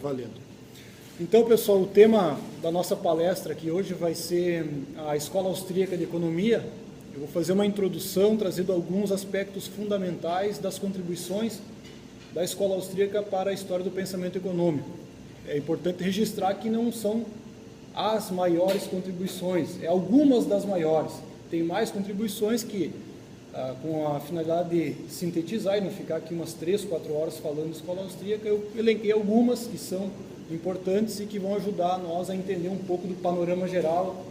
valendo. Então, pessoal, o tema da nossa palestra aqui hoje vai ser a Escola Austríaca de Economia. Eu vou fazer uma introdução, trazendo alguns aspectos fundamentais das contribuições da Escola Austríaca para a história do pensamento econômico. É importante registrar que não são as maiores contribuições, é algumas das maiores. Tem mais contribuições que, com a finalidade de sintetizar e não ficar aqui umas 3, 4 horas falando de Escola Austríaca, eu elenquei algumas que são importantes e que vão ajudar nós a entender um pouco do panorama geral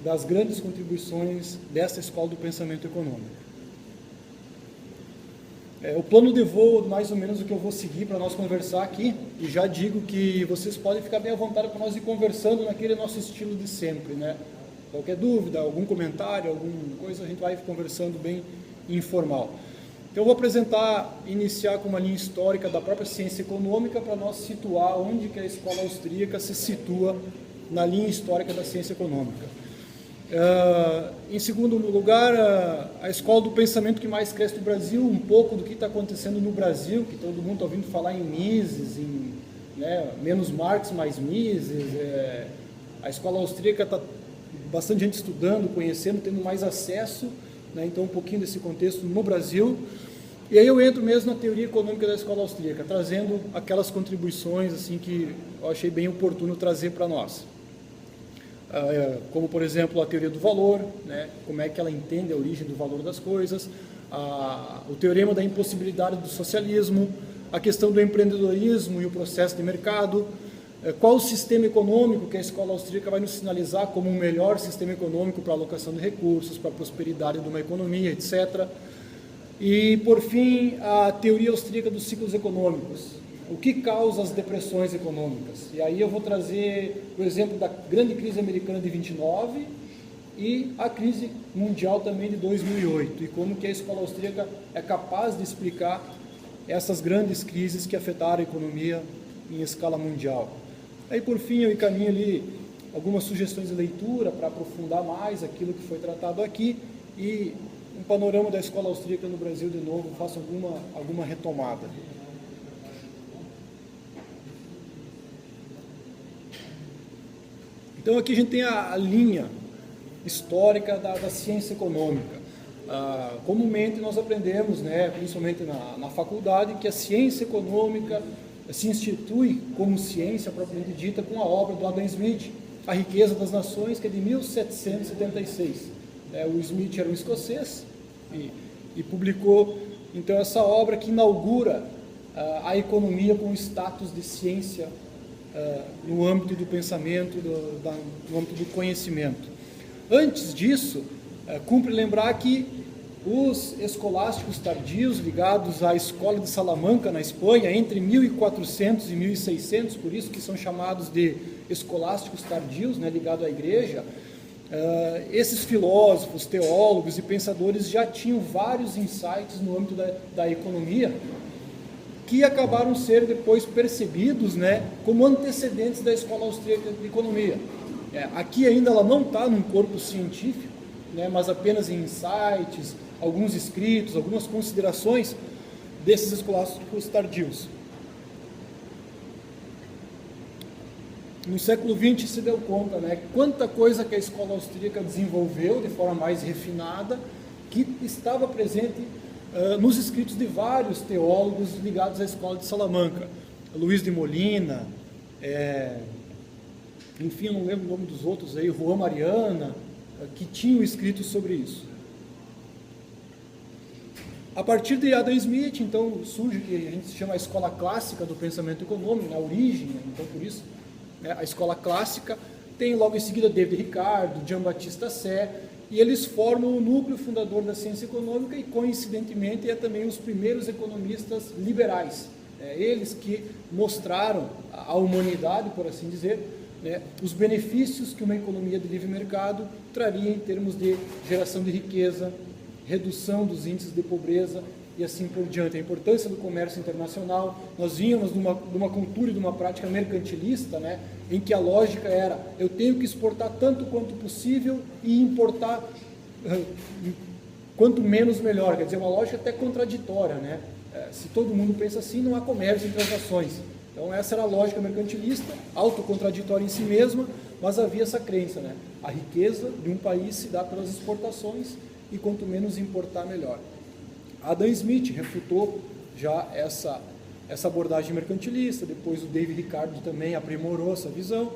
das grandes contribuições dessa escola do pensamento econômico. O plano de voo, mais ou menos o que eu vou seguir para nós conversar aqui, e já digo que vocês podem ficar bem à vontade para nós ir conversando naquele nosso estilo de sempre, né? Qualquer dúvida, algum comentário, alguma coisa, a gente vai conversando bem informal. Então eu vou iniciar com uma linha histórica da própria ciência econômica para nós situar onde que a escola austríaca se situa na linha histórica da ciência econômica. Em segundo lugar, a escola do pensamento que mais cresce no Brasil, um pouco do que está acontecendo no Brasil, que todo mundo está ouvindo falar em Mises, menos Marx, mais Mises. A escola austríaca está bastante gente estudando, conhecendo, tendo mais acesso, né? Então um pouquinho desse contexto no Brasil. E aí eu entro mesmo na teoria econômica da escola austríaca, trazendo aquelas contribuições assim, que eu achei bem oportuno trazer para nós. Como, por exemplo, a teoria do valor, né? Como é que ela entende a origem do valor das coisas, o teorema da impossibilidade do socialismo, a questão do empreendedorismo e o processo de mercado, qual o sistema econômico que a escola austríaca vai nos sinalizar como o melhor sistema econômico para a alocação de recursos, para a prosperidade de uma economia, etc. E, por fim, a teoria austríaca dos ciclos econômicos. O que causa as depressões econômicas? E aí eu vou trazer o exemplo da grande crise americana de 29 e a crise mundial também de 2008. E como que a escola austríaca é capaz de explicar essas grandes crises que afetaram a economia em escala mundial. Aí, por fim, eu encaminho ali algumas sugestões de leitura para aprofundar mais aquilo que foi tratado aqui e um panorama da escola austríaca no Brasil, de novo, faço alguma retomada. Então, aqui a gente tem a linha histórica da ciência econômica. Comumente nós aprendemos, né, principalmente na faculdade, que a ciência econômica se institui como ciência propriamente dita com a obra do Adam Smith, A Riqueza das Nações, que é de 1776. O Smith era um escocês e publicou, então, essa obra que inaugura a economia com o status de ciência no âmbito do pensamento, no âmbito do conhecimento. Antes disso, cumpre lembrar que os escolásticos tardios, ligados à escola de Salamanca, na Espanha, entre 1400 e 1600, por isso que são chamados de escolásticos tardios, né, ligados à igreja, esses filósofos, teólogos e pensadores já tinham vários insights no âmbito da economia, que acabaram ser depois percebidos, né, como antecedentes da escola austríaca de economia. Aqui ainda ela não está num corpo científico, né, mas apenas em insights, alguns escritos, algumas considerações desses escolásticos tardios. No século XX se deu conta, né, quanta coisa que a escola austríaca desenvolveu de forma mais refinada, que estava presente nos escritos de vários teólogos ligados à escola de Salamanca. Luiz de Molina, enfim, eu não lembro o nome dos outros aí, Juan Mariana, que tinham escrito sobre isso. A partir de Adam Smith, então, surge o que a gente chama a escola clássica do pensamento econômico, na origem, né? Então, por isso, né, a escola clássica tem logo em seguida David Ricardo, Giambattista Sé, e eles formam o núcleo fundador da ciência econômica e, coincidentemente, é também os primeiros economistas liberais. Eles que mostraram à humanidade, por assim dizer, né, os benefícios que uma economia de livre mercado traria em termos de geração de riqueza, redução dos índices de pobreza e assim por diante. A importância do comércio internacional. Nós vínhamos de uma cultura e de uma prática mercantilista, né, em que a lógica era: eu tenho que exportar tanto quanto possível e importar quanto menos melhor. Quer dizer, uma lógica até contraditória, né? Se todo mundo pensa assim, não há comércio e transações. Então essa era a lógica mercantilista, autocontraditória em si mesma, mas havia essa crença, né? A riqueza de um país se dá pelas exportações e quanto menos importar, melhor. Adam Smith refutou já essa abordagem mercantilista, depois o David Ricardo também aprimorou essa visão.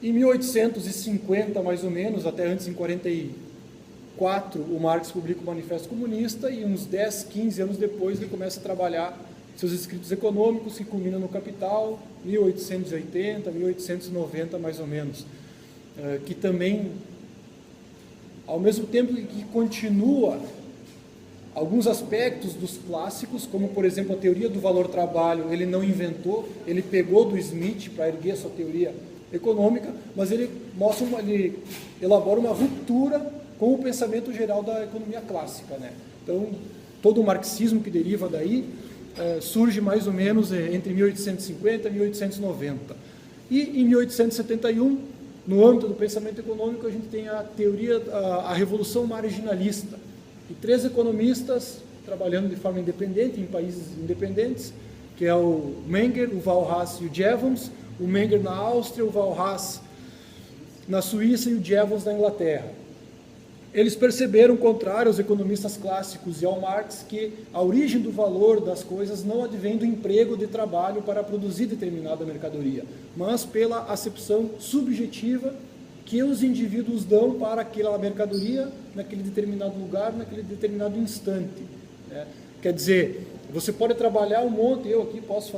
Em 1850, mais ou menos, até antes, em 44, o Marx publica o Manifesto Comunista e uns 10, 15 anos depois ele começa a trabalhar seus escritos econômicos, que culminam no Capital, 1880, 1890, mais ou menos, que também, ao mesmo tempo que continua alguns aspectos dos clássicos, como, por exemplo, a teoria do valor-trabalho, ele não inventou, ele pegou do Smith para erguer a sua teoria econômica, mas ele ele elabora uma ruptura com o pensamento geral da economia clássica, né? Então, todo o marxismo que deriva daí surge mais ou menos entre 1850 e 1890. E em 1871, no âmbito do pensamento econômico, a gente tem a teoria, a revolução marginalista, e 3 economistas trabalhando de forma independente, em países independentes, que é o Menger, o Walras e o Jevons, o Menger na Áustria, o Walras na Suíça e o Jevons na Inglaterra. Eles perceberam, contrário aos economistas clássicos e ao Marx, que a origem do valor das coisas não advém do emprego de trabalho para produzir determinada mercadoria, mas pela acepção subjetiva que os indivíduos dão para aquela mercadoria naquele determinado lugar, naquele determinado instante, né? Quer dizer, você pode trabalhar um monte, eu aqui posso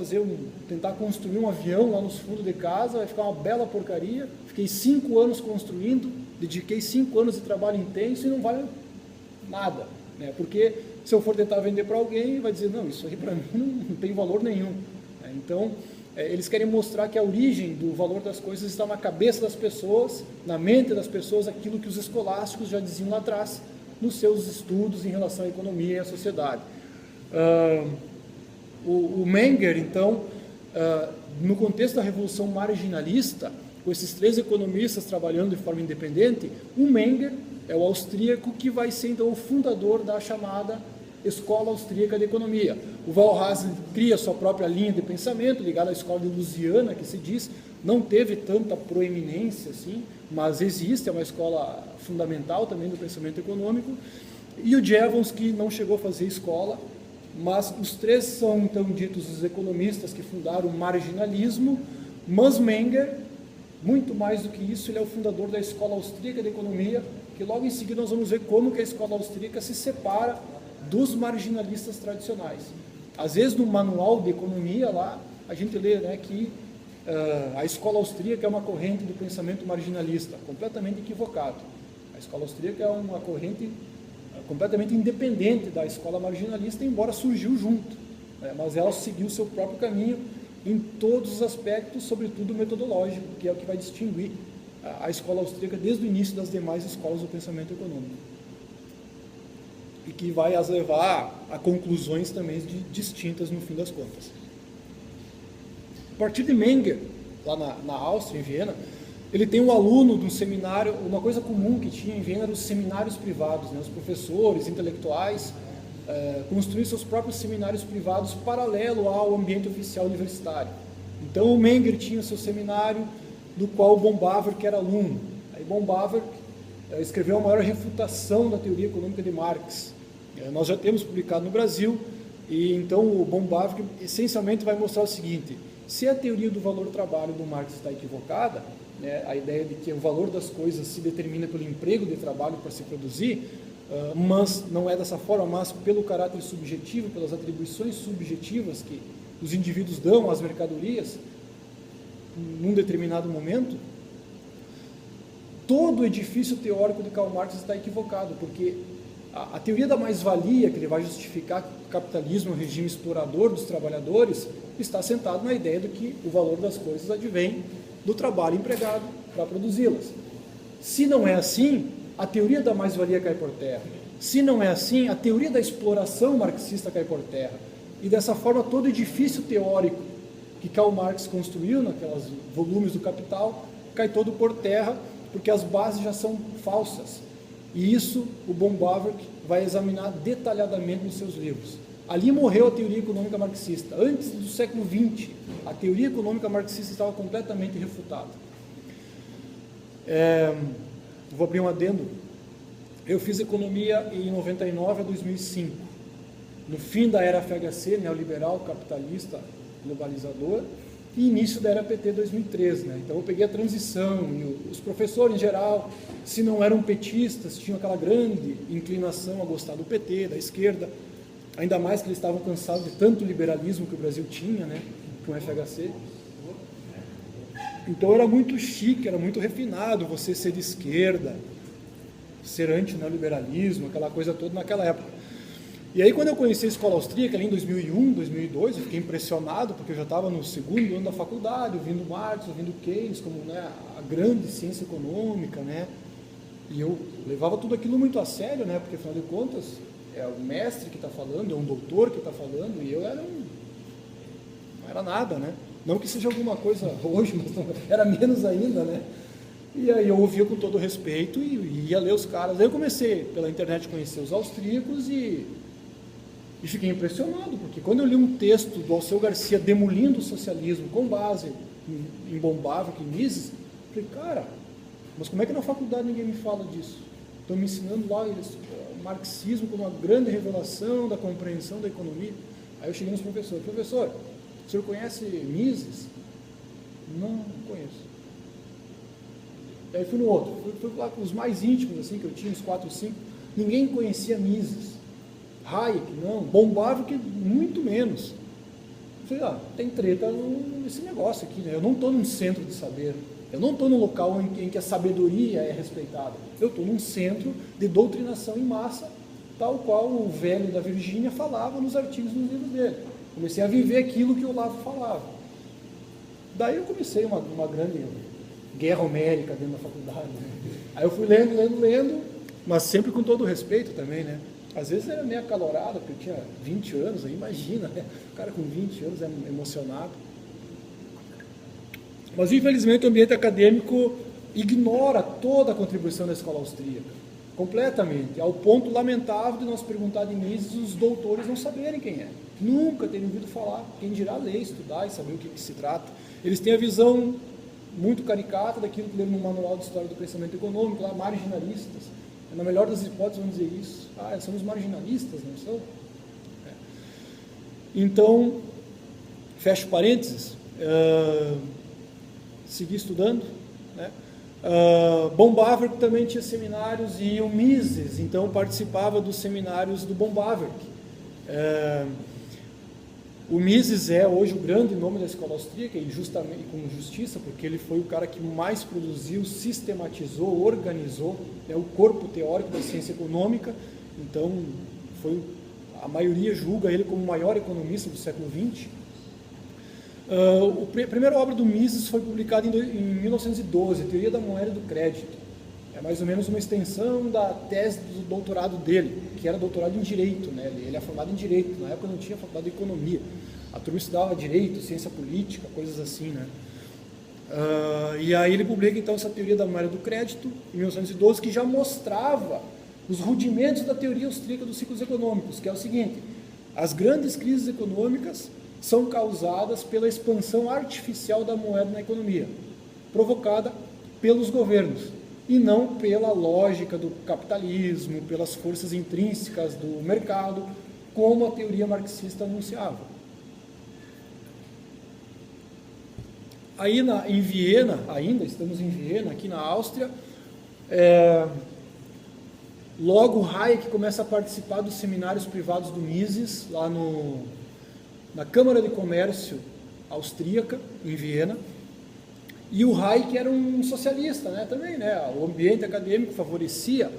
tentar construir um avião lá nos fundos de casa, vai ficar uma bela porcaria, fiquei 5 anos construindo, dediquei 5 anos de trabalho intenso e não vale nada, né? Porque se eu for tentar vender para alguém, vai dizer, não, isso aí para mim não tem valor nenhum, né? Então, eles querem mostrar que a origem do valor das coisas está na cabeça das pessoas, na mente das pessoas, aquilo que os escolásticos já diziam lá atrás, nos seus estudos em relação à economia e à sociedade. O Menger, então, no contexto da Revolução Marginalista, com esses 3 economistas trabalhando de forma independente, o Menger é o austríaco que vai ser, então, o fundador da chamada Escola Austríaca de Economia. O Walras cria sua própria linha de pensamento, ligada à escola de Louisiana, que se diz, não teve tanta proeminência assim, mas existe, é uma escola fundamental também do pensamento econômico. E o Jevons, que não chegou a fazer escola, mas os 3 são, então, ditos os economistas que fundaram o marginalismo, mas Menger, muito mais do que isso, ele é o fundador da Escola Austríaca de Economia, que logo em seguida nós vamos ver como que a escola austríaca se separa dos marginalistas tradicionais. Às vezes, no manual de economia, lá, a gente lê, né, que a escola austríaca é uma corrente do pensamento marginalista, completamente equivocado. A escola austríaca é uma corrente completamente independente da escola marginalista, embora surgiu junto, né, mas ela seguiu o seu próprio caminho em todos os aspectos, sobretudo metodológico, que é o que vai distinguir a escola austríaca desde o início das demais escolas do pensamento econômico. E que vai as levar a conclusões também distintas no fim das contas. A partir de Menger, lá na Áustria, em Viena, ele tem um aluno de um seminário, uma coisa comum que tinha em Viena eram os seminários privados, né? Os professores, intelectuais, construíam seus próprios seminários privados paralelo ao ambiente oficial universitário. Então o Menger tinha seu seminário, do qual o Bombaverk era aluno. Aí Bombaverk escreveu a maior refutação da teoria econômica de Marx. Nós já temos publicado no Brasil, e então o Bombaverk essencialmente vai mostrar o seguinte: se a teoria do valor-trabalho do Marx está equivocada, né, a ideia de que o valor das coisas se determina pelo emprego de trabalho para se produzir, mas não é dessa forma, mas pelo caráter subjetivo, pelas atribuições subjetivas que os indivíduos dão às mercadorias num determinado momento, todo o edifício teórico de Karl Marx está equivocado, porque a teoria da mais-valia, que ele vai justificar que o capitalismo é um regime explorador dos trabalhadores, está assentado na ideia de que o valor das coisas advém do trabalho empregado para produzi-las. Se não é assim, a teoria da mais-valia cai por terra. Se não é assim, a teoria da exploração marxista cai por terra. E dessa forma, todo edifício teórico que Karl Marx construiu naqueles volumes do Capital cai todo por terra, porque as bases já são falsas. E isso o Bombaverk vai examinar detalhadamente nos seus livros. Ali morreu a teoria econômica marxista. Antes do século XX, a teoria econômica marxista estava completamente refutada. Vou abrir um adendo. Eu fiz economia em 99 a 2005, no fim da era FHC, neoliberal, capitalista, globalizador, e início da era PT 2013, né? Então eu peguei a transição, e os professores em geral, se não eram petistas, tinham aquela grande inclinação a gostar do PT, da esquerda, ainda mais que eles estavam cansados de tanto liberalismo que o Brasil tinha, né, com o FHC. Então era muito chique, era muito refinado você ser de esquerda, ser anti-neoliberalismo, aquela coisa toda naquela época. E aí quando eu conheci a escola austríaca, ali em 2001, 2002, eu fiquei impressionado, porque eu já estava no segundo ano da faculdade, ouvindo Marx, ouvindo Keynes, como, né, a grande ciência econômica, né, e eu levava tudo aquilo muito a sério, né, porque afinal de contas é o mestre que está falando, é um doutor que está falando, e eu não era nada, né, não que seja alguma coisa hoje, mas não, era menos ainda, né. E aí eu ouvia com todo respeito e ia ler os caras. Aí eu comecei pela internet a conhecer os austríacos e fiquei impressionado, porque quando eu li um texto do Alceu Garcia demolindo o socialismo com base em Bombávio, em Mises, falei, cara, mas como é que na faculdade ninguém me fala disso? Estão me ensinando lá o marxismo como uma grande revelação da compreensão da economia. Aí eu cheguei nos professores, professor, o senhor conhece Mises? Não conheço. Aí fui no outro, fui lá com os mais íntimos, assim, que eu tinha, uns 4 ou 5, ninguém conhecia Mises. Hayek, não, Bombávio, que muito menos. Eu falei, tem treta nesse negócio aqui, né? Eu não estou num centro de saber, eu não estou num local em que a sabedoria é respeitada, eu estou num centro de doutrinação em massa, tal qual o velho da Virgínia falava nos artigos dos livros dele. Comecei a viver aquilo que o Olavo falava. Daí eu comecei uma grande guerra homérica dentro da faculdade, né? Aí eu fui lendo, mas sempre com todo o respeito também, né? Às vezes era meio acalorado, porque eu tinha 20 anos, aí imagina, né? O cara com 20 anos é emocionado. Mas infelizmente o ambiente acadêmico ignora toda a contribuição da escola austríaca, completamente, ao ponto lamentável de nós perguntar de Mises os doutores não saberem quem é. Nunca terem ouvido falar, quem dirá ler, estudar e saber o que se trata. Eles têm a visão muito caricata daquilo que leram no Manual de História do Pensamento Econômico, lá, marginalistas. Na melhor das hipóteses vão dizer isso. São os marginalistas, não são? Então, fecho parênteses, segui estudando, né? Bombávio também tinha seminários e o Mises, então participava dos seminários do Bombávio. O Mises é hoje o grande nome da escola austríaca, e justamente com justiça, porque ele foi o cara que mais produziu, sistematizou, organizou, o corpo teórico da ciência econômica. Então, a maioria julga ele como o maior economista do século XX. A primeira obra do Mises foi publicada em 1912, a Teoria da Moeda e do Crédito. É mais ou menos uma extensão da tese do doutorado dele, que era doutorado em Direito, né? Ele é formado em Direito, na época não tinha faculdade de Economia. A turma estudava Direito, Ciência Política, coisas assim, né? E aí ele publica então essa Teoria da Moeda e do Crédito, em 1912, que já mostrava os rudimentos da teoria austríaca dos ciclos econômicos, que é o seguinte: as grandes crises econômicas são causadas pela expansão artificial da moeda na economia, provocada pelos governos, e não pela lógica do capitalismo, pelas forças intrínsecas do mercado, como a teoria marxista anunciava. Aí em Viena, ainda estamos em Viena, aqui na Áustria, logo Hayek começa a participar dos seminários privados do Mises, lá na Câmara de Comércio austríaca, em Viena. E o Hayek era um socialista, né, também, né? O ambiente acadêmico favorecia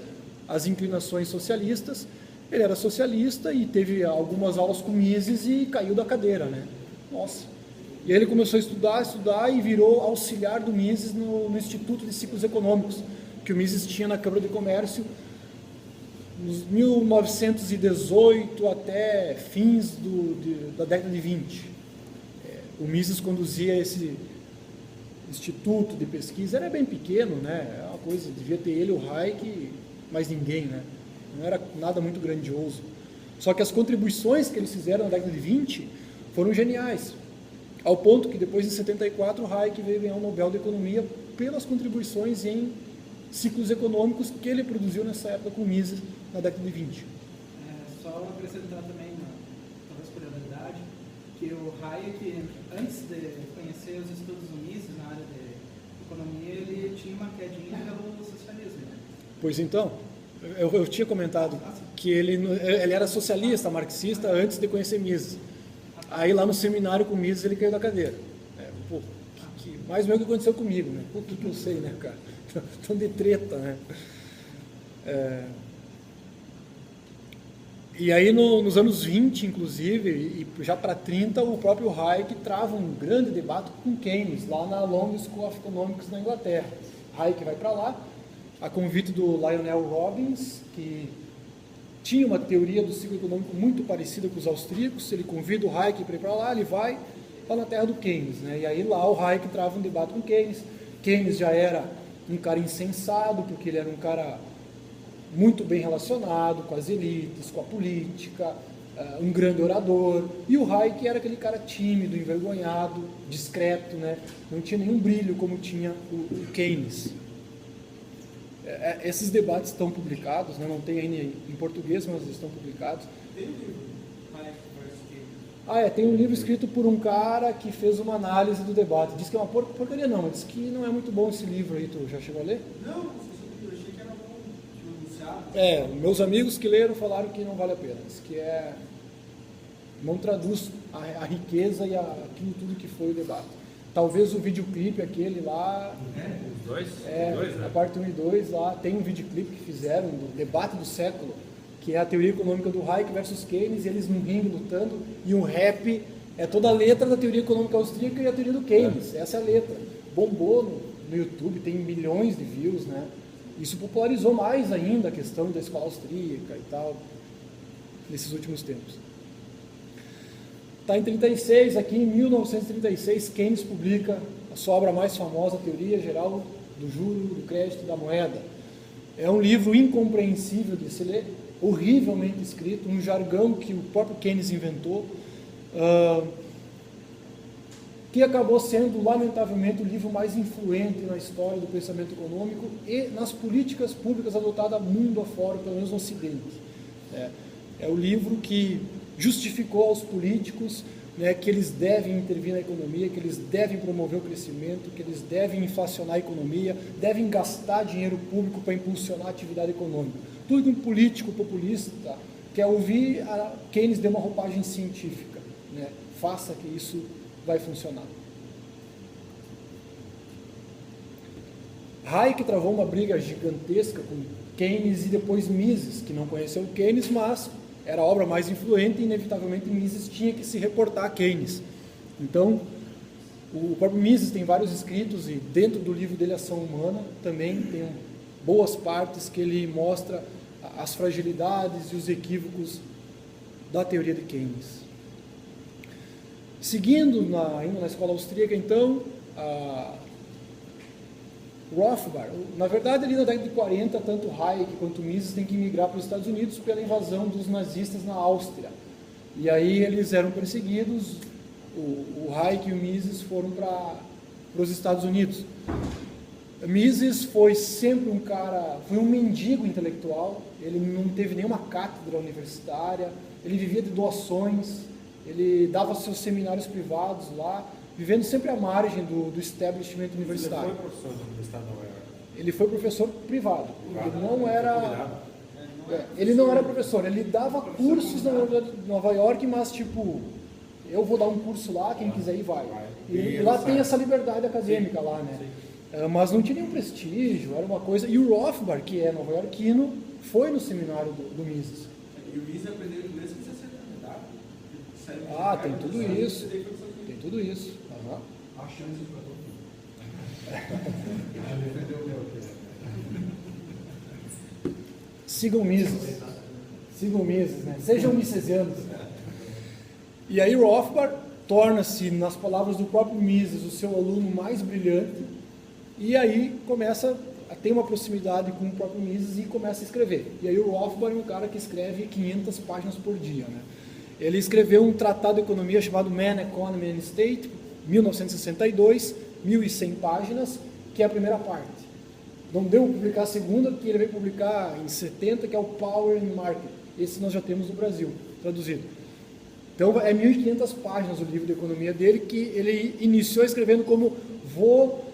as inclinações socialistas. Ele era socialista e teve algumas aulas com Mises e caiu da cadeira, né? Nossa! E aí ele começou a estudar e virou auxiliar do Mises no Instituto de Ciclos Econômicos, que o Mises tinha na Câmara de Comércio, nos 1918 até fins da década de 20. O Mises conduzia esse instituto de pesquisa, era bem pequeno, né? É uma coisa, devia ter ele, o Hayek, mais ninguém, né? Não era nada muito grandioso. Só que as contribuições que eles fizeram na década de 20 foram geniais, ao ponto que depois de 74 o Hayek veio ganhar o Nobel de Economia pelas contribuições em ciclos econômicos que ele produziu nessa época com Mises na década de 20. Só acrescentar também, talvez curiosidade, que o Hayek, antes de conhecer os estudos do Mises na área de economia, ele tinha uma quedinha pelo socialismo. Pois então, eu tinha comentado que ele era socialista, marxista, antes de conhecer Mises. Aí lá no seminário com Mises ele caiu da cadeira. Pô, mais ou menos o que aconteceu comigo, né? Pô, o que eu sei, né, cara? Tão de treta, né? E aí nos anos 20, inclusive, e já para 30, o próprio Hayek trava um grande debate com Keynes, lá na London School of Economics na Inglaterra. Hayek vai para lá, a convite do Lionel Robbins, que tinha uma teoria do ciclo econômico muito parecida com os austríacos. Ele convida o Hayek para ir para lá, ele vai lá na terra do Keynes, né? E aí lá o Hayek trava um debate com Keynes. Keynes já era um cara insensado, porque ele era um cara muito bem relacionado com as elites, com a política, um grande orador, e o Hayek era aquele cara tímido, envergonhado, discreto, né? Não tinha nenhum brilho como tinha o Keynes. Esses debates estão publicados, né? Não tem ainda em português, mas estão publicados. Tem um livro, Hayek versus Keynes. Tem um livro escrito por um cara que fez uma análise do debate. Diz que é uma porcaria não, mas diz que não é muito bom esse livro aí. Tu já chegou a ler? Não, eu achei que era bom, anunciado. Meus amigos que leram falaram que não vale a pena. Diz que não traduz a riqueza e aquilo tudo que foi o debate. Talvez o videoclipe aquele lá... Os dois? A parte 1 e 2 lá, tem um videoclipe que fizeram do debate do século, que é a teoria econômica do Hayek versus Keynes, e eles num ringue lutando, e um rap é toda a letra da teoria econômica austríaca e a teoria do Keynes. Essa é a letra. Bombou no YouTube, tem milhões de views, né? Isso popularizou mais ainda a questão da escola austríaca e tal, nesses últimos tempos. Está em 36, aqui em 1936, Keynes publica a sua obra mais famosa, a Teoria Geral do Juro, do Crédito e da Moeda. É um livro incompreensível de se ler, horrivelmente escrito, um jargão que o próprio Keynes inventou, que acabou sendo, lamentavelmente, o livro mais influente na história do pensamento econômico e nas políticas públicas adotadas mundo afora, pelo menos no Ocidente. É o livro que justificou aos políticos, né, que eles devem intervir na economia, que eles devem promover o crescimento, que eles devem inflacionar a economia, devem gastar dinheiro público para impulsionar a atividade econômica. Tudo que um político populista quer ouvir, a Keynes deu uma roupagem científica, né? Faça que isso vai funcionar. Hayek travou uma briga gigantesca com Keynes e depois Mises, que não conheceu Keynes, mas era a obra mais influente e, inevitavelmente, Mises tinha que se reportar a Keynes. Então, o próprio Mises tem vários escritos, e dentro do livro dele, Ação Humana, também tem boas partes que ele mostra as fragilidades e os equívocos da teoria de Keynes. Seguindo, ainda na escola austríaca, então, Rothbard, na verdade, ali na década de 40, tanto Hayek quanto Mises têm que migrar para os Estados Unidos pela invasão dos nazistas na Áustria. E aí eles eram perseguidos, o Hayek e o Mises foram para os Estados Unidos. Mises foi sempre foi um mendigo intelectual, ele não teve nenhuma cátedra universitária, ele vivia de doações, ele dava seus seminários privados lá, vivendo sempre à margem do establishment universitário. Ele foi professor da Universidade de Nova York? Ele foi professor privado. Ele não era professor, ele dava cursos na Universidade de Nova York, mas tipo, eu vou dar um curso lá, quem quiser ir vai. E lá tem essa liberdade acadêmica lá, né? Mas não tinha nenhum prestígio, era uma coisa... E o Rothbard, que é nova-iorquino, foi no seminário do Mises. E o Mises aprendeu inglês com 60 anos, tá? Tem tudo isso. Tem tudo isso. A chance para todo mundo. Sigam Mises. Sigam Mises, né? Sejam misesianos. E aí Rothbard torna-se, nas palavras do próprio Mises, o seu aluno mais brilhante, e aí começa tem uma proximidade com o próprio Mises e começa a escrever. E aí o Rothbard é um cara que escreve 500 páginas por dia, né? Ele escreveu um tratado de economia chamado Man, Economy and State, 1962, 1.100 páginas, que é a primeira parte. Não deu para publicar a segunda, porque ele veio publicar em 70, que é o Power and Market. Esse nós já temos no Brasil, traduzido. Então, é 1.500 páginas o livro de economia dele, que ele iniciou escrevendo como vou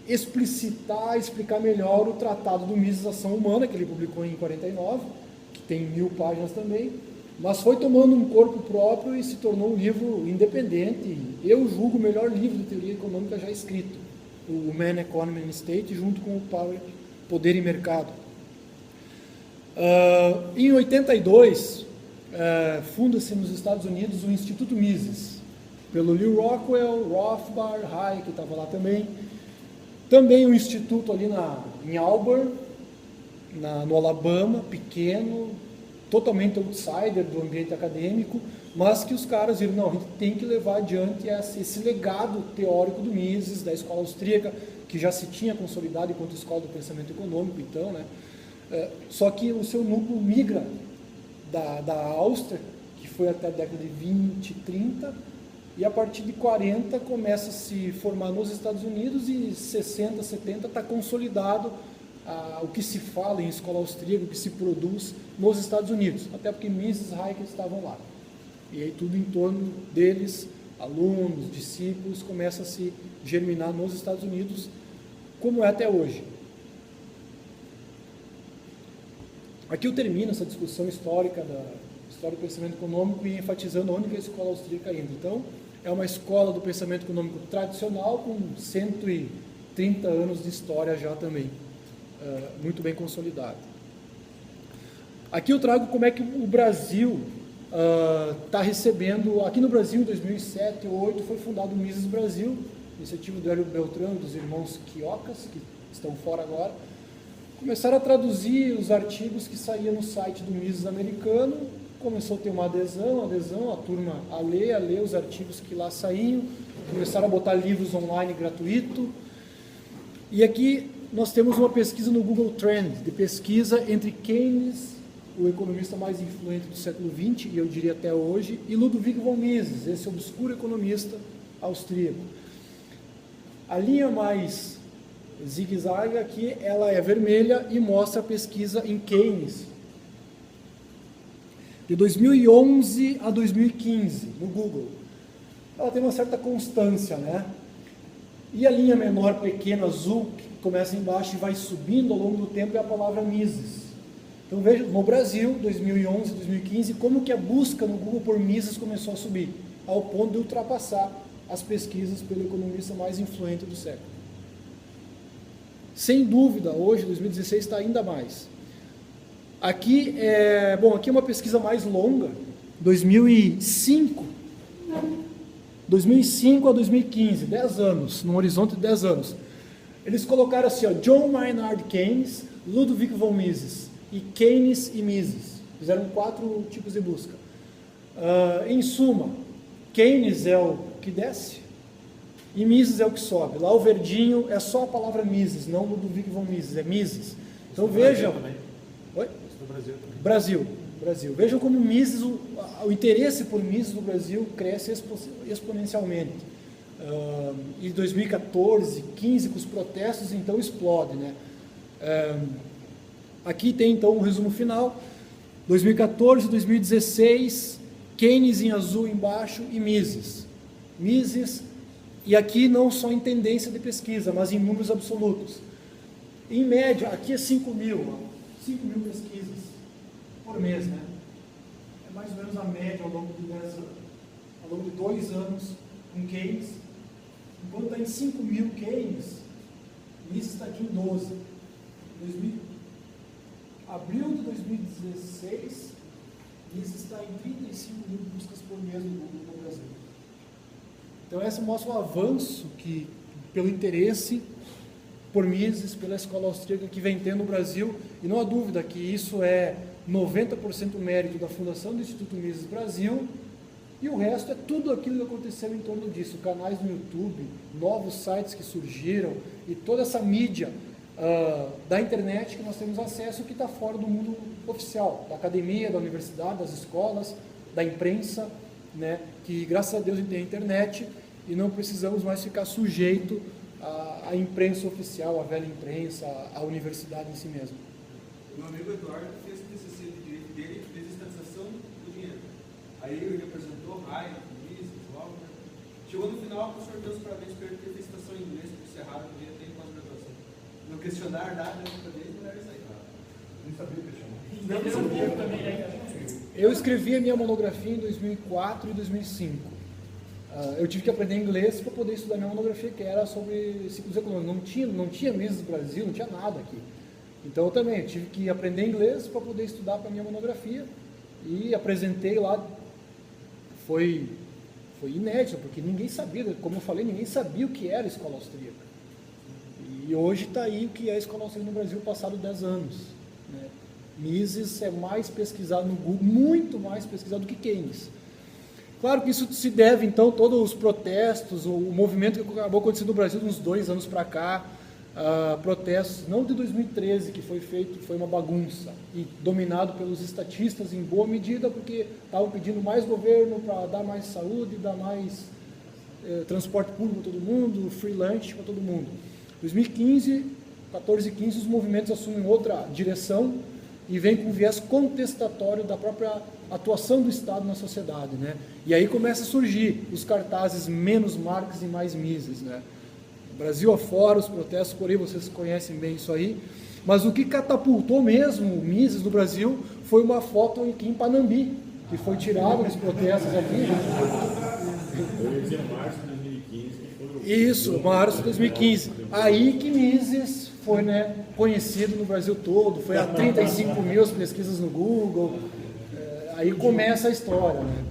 explicar melhor o Tratado do Mises Ação Humana, que ele publicou em 49, que tem 1.000 páginas também, mas foi tomando um corpo próprio e se tornou um livro independente. Eu julgo o melhor livro de teoria econômica já escrito, o Man, Economy and State, junto com o Poder e Mercado. Em 82, funda-se nos Estados Unidos o Instituto Mises, pelo Lew Rockwell, Rothbard, Hayek, que estava lá também. Também um instituto ali em Auburn, no Alabama, pequeno, totalmente outsider do ambiente acadêmico, mas que os caras viram, não, a gente tem que levar adiante esse legado teórico do Mises, da escola austríaca, que já se tinha consolidado enquanto escola do pensamento econômico, então, né? Só que o seu núcleo migra da Áustria, que foi até a década de 20, 30, e a partir de 40 começa a se formar nos Estados Unidos e 60, 70 está consolidado o que se fala em escola austríaca, o que se produz nos Estados Unidos, até porque Mises e Hayek estavam lá. E aí tudo em torno deles, alunos, discípulos, começa a se germinar nos Estados Unidos, como é até hoje. Aqui eu termino essa discussão histórica da história do pensamento econômico e enfatizando onde que a escola austríaca entra. Então, é uma escola do pensamento econômico tradicional com 130 anos de história já também, muito bem consolidada. Aqui eu trago como é que o Brasil está recebendo. Aqui no Brasil, em 2007 ou 2008, foi fundado o Mises Brasil, iniciativa do Hélio Beltrão e dos irmãos Quiocas, que estão fora agora. Começaram a traduzir os artigos que saíam no site do Mises americano, começou a ter uma adesão, a turma a ler os artigos que lá saíam, começaram a botar livros online gratuito. E aqui nós temos uma pesquisa no Google Trend, de pesquisa entre Keynes, o economista mais influente do século XX, e eu diria até hoje, e Ludwig von Mises, esse obscuro economista austríaco. A linha mais zigue-zague aqui, ela é vermelha e mostra a pesquisa em Keynes, de 2011 a 2015, no Google. Ela tem uma certa constância, né? E a linha menor, pequena, azul, que começa embaixo e vai subindo ao longo do tempo, é a palavra Mises. Então veja, no Brasil, 2011, 2015, como que a busca no Google por Mises começou a subir, ao ponto de ultrapassar as pesquisas pelo economista mais influente do século. Sem dúvida, hoje, 2016, está ainda mais. Aqui é uma pesquisa mais longa, 2005 a 2015, 10 anos, num horizonte de 10 anos. Eles colocaram assim, John Maynard Keynes, Ludwig von Mises, e Keynes e Mises. Fizeram 4 tipos de busca. Em suma, Keynes é o que desce e Mises é o que sobe. Lá o verdinho é só a palavra Mises, não Ludwig von Mises, é Mises. Então vejam... Oi? Do Brasil também. Brasil. Vejam como Mises, o interesse por Mises no Brasil cresce exponencialmente. Em 2014, 15, com os protestos, então explode, né? Aqui tem então um resumo final. 2014, 2016, Keynes em azul embaixo e Mises. E aqui não só em tendência de pesquisa, mas em números absolutos. Em média, aqui é 5 mil pesquisas por mês, né? É mais ou menos a média ao longo de 2 anos com Keynes. Enquanto está em 5 mil Keynes, Mises está aqui em 12. Abril de 2016, Mises está em 35 mil buscas por mês no Brasil. Então essa mostra o avanço que, pelo interesse por Mises, pela escola austríaca que vem tendo no Brasil, e não há dúvida que isso é 90% mérito da fundação do Instituto Mises Brasil, e o resto é tudo aquilo que aconteceu em torno disso, canais no YouTube, novos sites que surgiram, e toda essa mídia da internet que nós temos acesso, que está fora do mundo oficial, da academia, da universidade, das escolas, da imprensa, né, que graças a Deus tem a internet e não precisamos mais ficar sujeito à imprensa oficial, à velha imprensa, à universidade em si mesmo. O meu amigo Eduardo fez o TCC de direito dele e fez a estatização do dinheiro. Aí ele apresentou Rai, Luiz, Walter. Chegou no final, o professor deu os parabéns para ele ter feito estação em inglês, porque isso é raro, que ele tem pós-graduação. No questionário da época dele, não era isso aí. Nem sabia o questionário. Eu escrevi a minha monografia em 2004 e 2005. Eu tive que aprender inglês para poder estudar minha monografia, que era sobre ciclos econômicos. Não tinha Mises do Brasil, não tinha nada aqui. Então eu também tive que aprender inglês para poder estudar para a minha monografia e apresentei lá. Foi inédito, porque ninguém sabia, como eu falei, ninguém sabia o que era a escola austríaca. E hoje está aí o que é a escola austríaca no Brasil, passado 10 anos. Né? Mises é mais pesquisado no Google, muito mais pesquisado do que Keynes. Claro que isso se deve, então, todos os protestos, o movimento que acabou acontecendo no Brasil uns 2 anos para cá, protestos, não de 2013, que foi uma bagunça, e dominado pelos estatistas em boa medida, porque estavam pedindo mais governo para dar mais saúde, dar mais transporte público para todo mundo, free lunch para todo mundo. 2015, 14 e 15, os movimentos assumem outra direção e vêm com viés contestatório da própria atuação do Estado na sociedade, né? E aí começa a surgir os cartazes menos Marx e mais Mises, né? Brasil afora, os protestos, por aí vocês conhecem bem isso aí, mas o que catapultou mesmo o Mises no Brasil foi uma foto aqui em Panambi, que foi tirada dos protestos aqui. Eu ia dizer março de 2015, que foi o... Isso, março de 2015. Aí que Mises foi, né, conhecido no Brasil todo, foi a 35 mil pesquisas no Google, aí começa a história, né?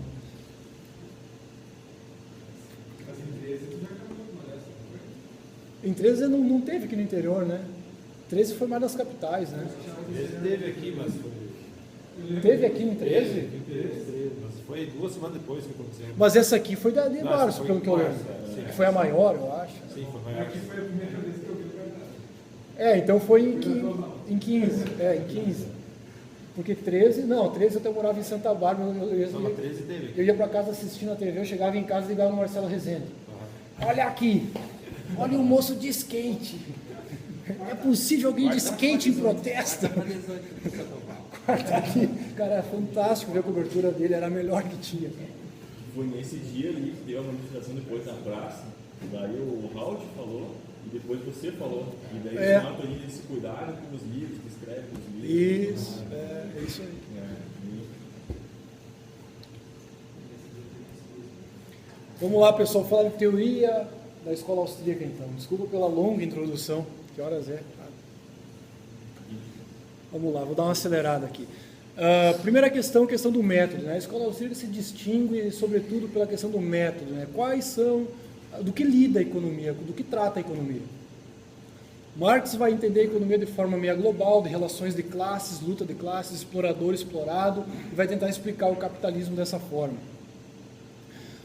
Em 13 não teve aqui no interior, né? 13 foi mais nas capitais, né? Teve aqui, mas foi... Teve aqui em 13? Mas foi 2 semanas depois que aconteceu. Mas essa aqui foi de março, pelo que eu lembro. Sim. Que foi a maior, eu acho. Sim, foi maior. Aqui foi a primeira vez que eu vi o cartaz. Então foi em 15. Em 15. Porque 13 eu até morava em Santa Bárbara. Só na 13 teve aqui. Eu ia para casa assistindo a TV, eu chegava em casa e ligava no Marcelo Rezende. Olha aqui, olha o moço de skate. É possível alguém de skate em protesto? Quarta aqui, cara, é fantástico ver a cobertura dele, era a melhor que tinha. Foi nesse dia ali que deu a manifestação depois na praça, daí o Raul falou, e depois você falou, e daí eles matam ali, eles se cuidaram com os livros, que escrevem os livros. Isso, é isso aí. Vamos lá, pessoal, falar de teoria da escola austríaca, então. Desculpa pela longa introdução. Que horas é? Vamos lá, vou dar uma acelerada aqui. Primeira questão do método. Né? A escola austríaca se distingue, sobretudo, pela questão do método. Né? Quais são, do que lida a economia, do que trata a economia. Marx vai entender a economia de forma meio global, de relações de classes, luta de classes, explorador, explorado, e vai tentar explicar o capitalismo dessa forma.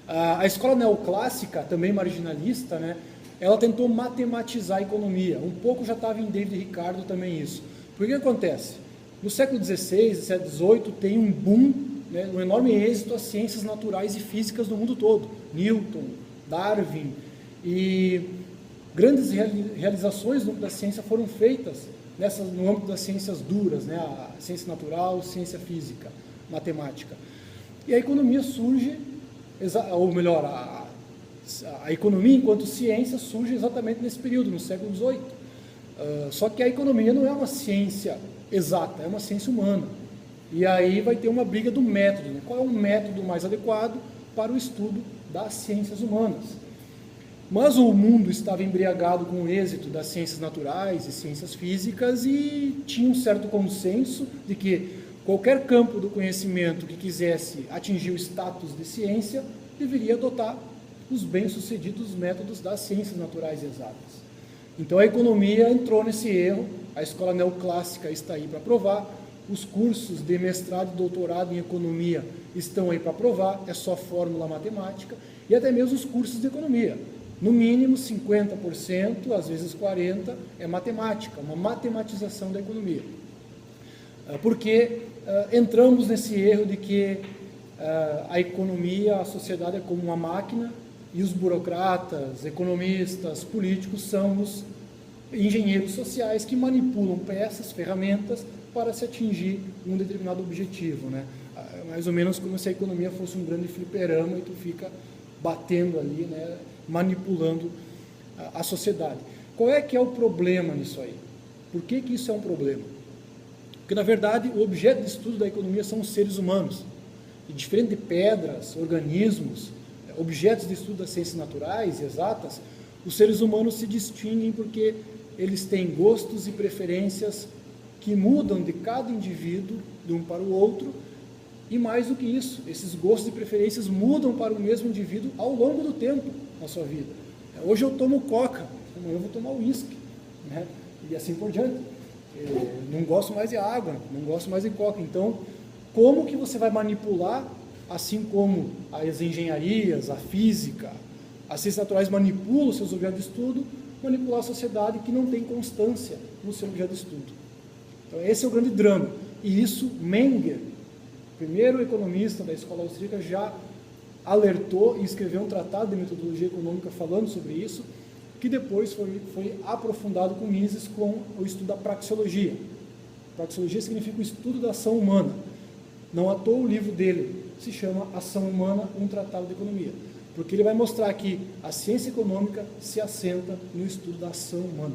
A escola neoclássica, também marginalista, né, ela tentou matematizar a economia. Um pouco já estava em David Ricardo também isso. Por que acontece? No século XVI, século XVIII, tem um boom, né, um enorme êxito às ciências naturais e físicas no mundo todo. Newton, Darwin, e grandes realizações no âmbito da ciência foram feitas no âmbito das ciências duras, né, a ciência natural, ciência física, matemática. E a economia surge, ou melhor, a economia enquanto ciência surge exatamente nesse período, no século XVIII. Só que a economia não é uma ciência exata, é uma ciência humana. E aí vai ter uma briga do método. Né? Qual é o método mais adequado para o estudo das ciências humanas? Mas o mundo estava embriagado com o êxito das ciências naturais e ciências físicas e tinha um certo consenso de que qualquer campo do conhecimento que quisesse atingir o status de ciência deveria adotar os bem-sucedidos métodos das ciências naturais exatas. Então a economia entrou nesse erro, a escola neoclássica está aí para provar, os cursos de mestrado e doutorado em economia estão aí para provar, é só fórmula matemática, e até mesmo os cursos de economia. No mínimo 50%, às vezes 40%, é matemática, uma matematização da economia. Porque entramos nesse erro de que a economia, a sociedade é como uma máquina e os burocratas, economistas, políticos são os engenheiros sociais que manipulam peças, ferramentas para se atingir um determinado objetivo, né? Mais ou menos como se a economia fosse um grande fliperama e tu fica batendo ali, né? Manipulando a sociedade. Qual é que é o problema nisso aí? Por que que isso é um problema? Porque, na verdade, o objeto de estudo da economia são os seres humanos. E diferente de pedras, organismos, objetos de estudo das ciências naturais e exatas, os seres humanos se distinguem porque eles têm gostos e preferências que mudam de cada indivíduo, de um para o outro, e mais do que isso, esses gostos e preferências mudam para o mesmo indivíduo ao longo do tempo na sua vida. Hoje eu tomo coca, amanhã eu vou tomar uísque, né? E assim por diante. Não gosto mais de água, não gosto mais de coca. Então, como que você vai manipular, assim como as engenharias, a física, as ciências naturais manipulam seus objetos de estudo, manipular a sociedade que não tem constância no seu objeto de estudo? Então, esse é o grande drama. E isso, Menger, primeiro economista da escola austríaca, já alertou e escreveu um tratado de metodologia econômica falando sobre isso, que depois foi aprofundado com Mises com o estudo da praxeologia. Praxeologia significa o estudo da ação humana. Não à toa o livro dele se chama Ação Humana, um Tratado de Economia, porque ele vai mostrar que a ciência econômica se assenta no estudo da ação humana,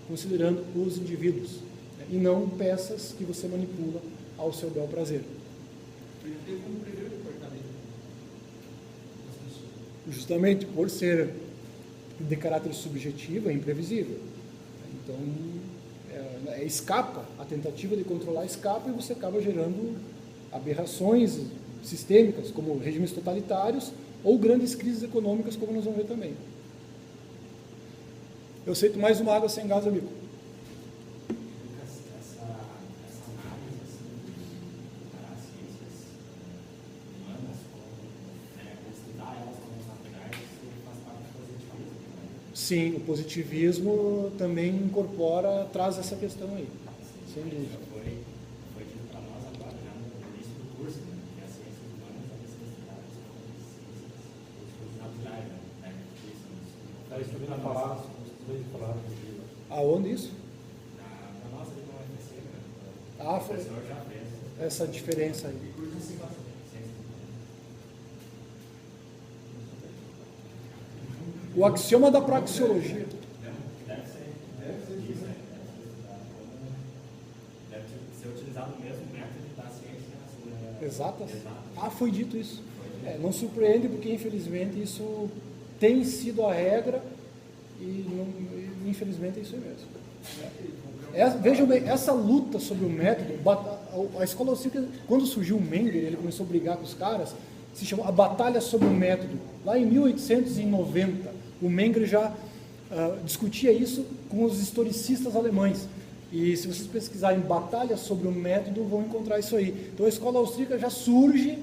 considerando os indivíduos, né, e não peças que você manipula ao seu bel prazer. Tem como prever o comportamento das pessoas. Justamente por ser de caráter subjetivo, é imprevisível. Então, escapa, a tentativa de controlar escapa e você acaba gerando aberrações sistêmicas, como regimes totalitários ou grandes crises econômicas, como nós vamos ver também. Eu aceito mais uma água sem gás, amigo. Essa análise para as ciências humanas, estudar elas como naturais, faz parte do positivismo. Sim, o positivismo também incorpora, traz essa questão aí, sem dúvida. Foi dito para nós agora, já no início do curso, né, que as ciências humanas devem ser estudadas como ciências naturais, né? Isso também na palavra, Aonde isso? Na nossa ali no UFC, né? Ah, O foi professor já fez. essa diferença aí. O axioma da praxeologia. Deve ser utilizado o mesmo método da ciência Exatas? exata. Ah, foi dito isso. Não surpreende, porque infelizmente isso tem sido a regra e infelizmente é isso aí mesmo. Vejam bem, essa luta sobre o método, a escola austríaca, quando surgiu o Menger, ele começou a brigar com os caras, se chamou a Batalha sobre o Método. Lá em 1890, o Menger já discutia isso com os historicistas alemães. E se vocês pesquisarem Batalha sobre o Método, vão encontrar isso aí. Então a escola austríaca já surge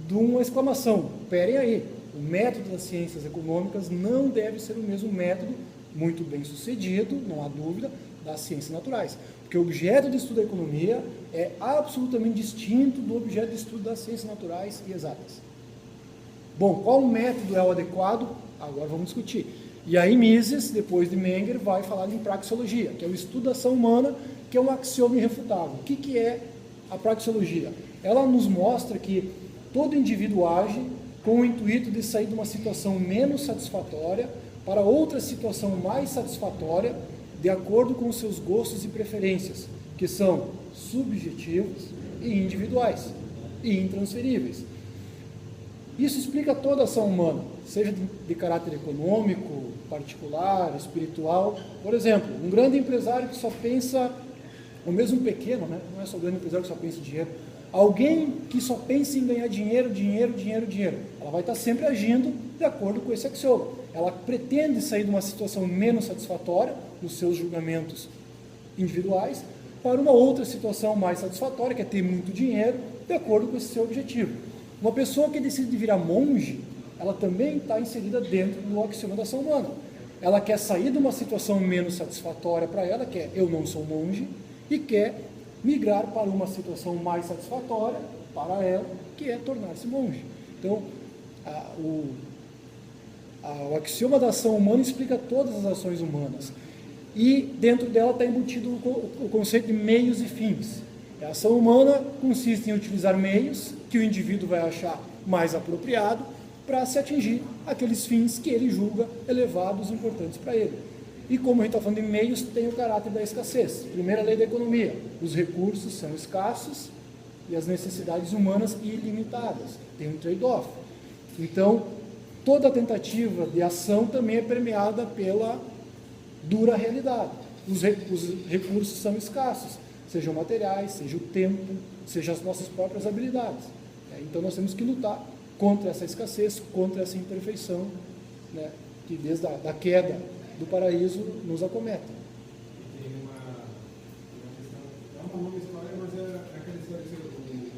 de uma exclamação: esperem aí, o método das ciências econômicas não deve ser o mesmo método, muito bem sucedido, não há dúvida, das ciências naturais. Porque o objeto de estudo da economia é absolutamente distinto do objeto de estudo das ciências naturais e exatas. Bom, qual método é o adequado? Agora vamos discutir. E aí Mises, depois de Menger, vai falar em praxeologia, que é o estudo da ação humana, que é um axioma irrefutável. O que é a praxeologia? Ela nos mostra que todo indivíduo age com o intuito de sair de uma situação menos satisfatória para outra situação mais satisfatória, de acordo com os seus gostos e preferências, que são subjetivos e individuais e intransferíveis. Isso explica toda a ação humana, seja de caráter econômico, particular, espiritual. Por exemplo, um grande empresário que só pensa, ou mesmo um pequeno, né? Não é só um grande empresário que só pensa em dinheiro. Alguém que só pensa em ganhar dinheiro. Ela vai estar sempre agindo de acordo com esse axioma. Ela pretende sair de uma situação menos satisfatória, nos seus julgamentos individuais, para uma outra situação mais satisfatória, que é ter muito dinheiro, de acordo com esse seu objetivo. Uma pessoa que decide virar monge, ela também está inserida dentro do axioma da ação humana. Ela quer sair de uma situação menos satisfatória para ela, que é eu não sou monge, e quer migrar para uma situação mais satisfatória para ela, que é tornar-se monge. Então, o axioma da ação humana explica todas as ações humanas. E dentro dela está embutido o conceito de meios e fins. A ação humana consiste em utilizar meios que o indivíduo vai achar mais apropriado para se atingir aqueles fins que ele julga elevados e importantes para ele. E como a gente está falando de meios, tem o caráter da escassez. Primeira lei da economia: os recursos são escassos e as necessidades humanas ilimitadas. Tem um trade-off. Então, toda tentativa de ação também é permeada pela dura realidade. Os recursos são escassos, sejam materiais, seja o tempo, seja as nossas próprias habilidades. Então, nós temos que lutar contra essa escassez, contra essa imperfeição, né, que desde a queda do paraíso nos acomete. E tem uma questão, é uma longa história, mas é aquela história que o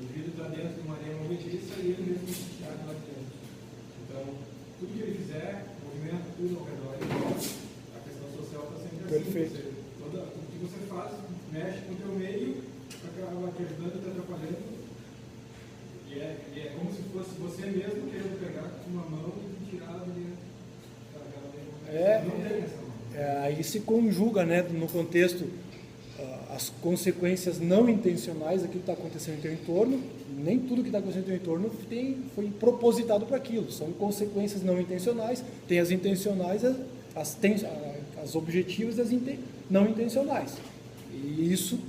indivíduo está dentro de uma areia movediça e ele mesmo está lá dentro. Então, tudo que ele fizer, movimenta tudo ao redor, a questão social está sempre assim. Perfeito. Tudo que você faz, mexe com o teu meio, acaba te ajudando e te atrapalhando. E é como se fosse você mesmo querendo pegar com uma mão e tirar ela de dentro. Não tem essa mão. Aí se conjuga, né, no contexto, as consequências não intencionais daquilo que está acontecendo em teu entorno. Nem tudo que está acontecendo em teu entorno foi propositado para aquilo. São consequências não intencionais. Tem as intencionais, as objetivas e as não intencionais. E isso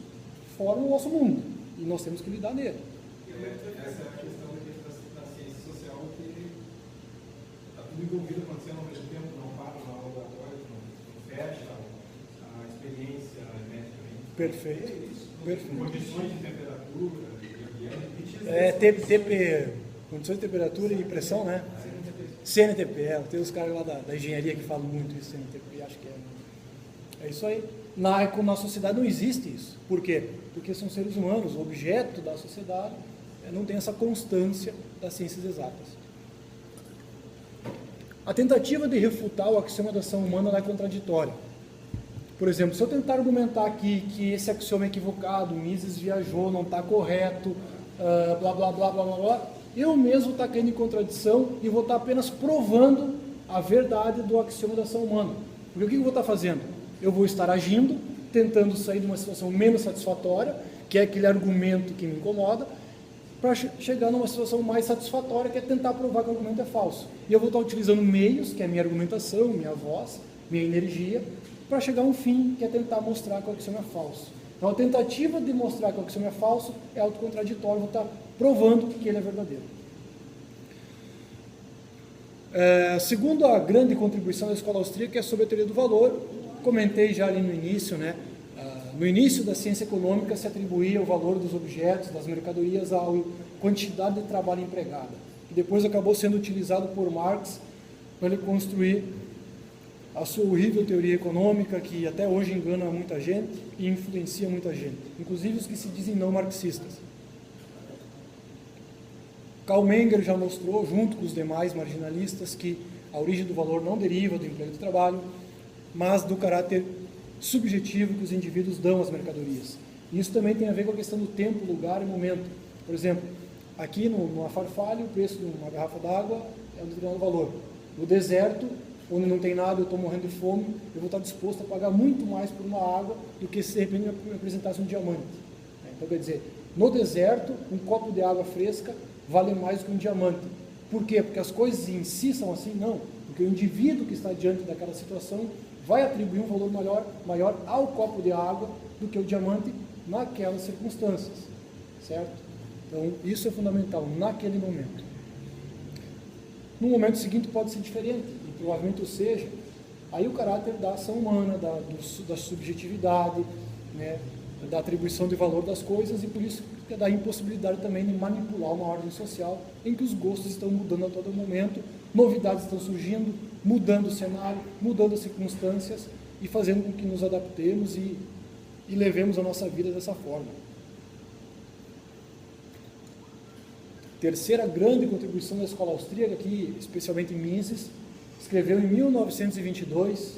forma o nosso mundo. E nós temos que lidar nele. Essa é a questão da ciência social, que está tudo envolvido acontecendo ao mesmo tempo, não para no laboratório, não fecha a experiência médica. Perfeito. É isso. Perfeito. Condições de temperatura, de ambiente. Condições de temperatura e pressão, né? CNTP, tem os caras lá da engenharia que falam muito isso, CNTP, acho que é isso aí. Na sociedade não existe isso. Por quê? Porque são seres humanos, o objeto da sociedade não tem essa constância das ciências exatas. A tentativa de refutar o axioma da ação humana é contraditória. Por exemplo, se eu tentar argumentar aqui que esse axioma é equivocado, Mises viajou, não está correto, blá, blá, blá, blá, blá, blá, eu mesmo estou caindo em contradição e vou estar apenas provando a verdade do axioma da ação humana. Porque o que eu vou estar fazendo? Eu vou estar agindo, tentando sair de uma situação menos satisfatória, que é aquele argumento que me incomoda, para chegar numa situação mais satisfatória, que é tentar provar que o argumento é falso. E eu vou estar utilizando meios, que é a minha argumentação, minha voz, minha energia, para chegar a um fim, que é tentar mostrar que o axioma é falso. Então, a tentativa de mostrar que o axioma é falso é autocontraditório, vou estar provando que ele é verdadeiro. Segundo a grande contribuição da escola austríaca é sobre a teoria do valor, comentei já ali no início, né? No início da ciência econômica se atribuía o valor dos objetos, das mercadorias, à quantidade de trabalho empregada, que depois acabou sendo utilizado por Marx para ele construir a sua horrível teoria econômica, que até hoje engana muita gente e influencia muita gente, inclusive os que se dizem não marxistas. Karl Menger já mostrou, junto com os demais marginalistas, que a origem do valor não deriva do emprego de trabalho, mas do caráter subjetivo que os indivíduos dão às mercadorias. E isso também tem a ver com a questão do tempo, lugar e momento. Por exemplo, aqui numa Farfalha, o preço de uma garrafa d'água é um determinado valor. No deserto, onde não tem nada, eu estou morrendo de fome, eu vou estar disposto a pagar muito mais por uma água do que se de repente me apresentasse um diamante. Então, quer dizer, no deserto, um copo de água fresca vale mais do que um diamante. Por quê? Porque as coisas em si são assim? Não. Porque o indivíduo que está diante daquela situação vai atribuir um valor maior ao copo de água do que o diamante naquelas circunstâncias, certo? Então, isso é fundamental naquele momento. No momento seguinte pode ser diferente, e provavelmente o seja. Aí o caráter da ação humana, da subjetividade, né, da atribuição de valor das coisas, e por isso que é da impossibilidade também de manipular uma ordem social em que os gostos estão mudando a todo momento, novidades estão surgindo, mudando o cenário, mudando as circunstâncias e fazendo com que nos adaptemos e levemos a nossa vida dessa forma. terceira grande contribuição da escola austríaca, aqui, especialmente em Mises, escreveu em 1922,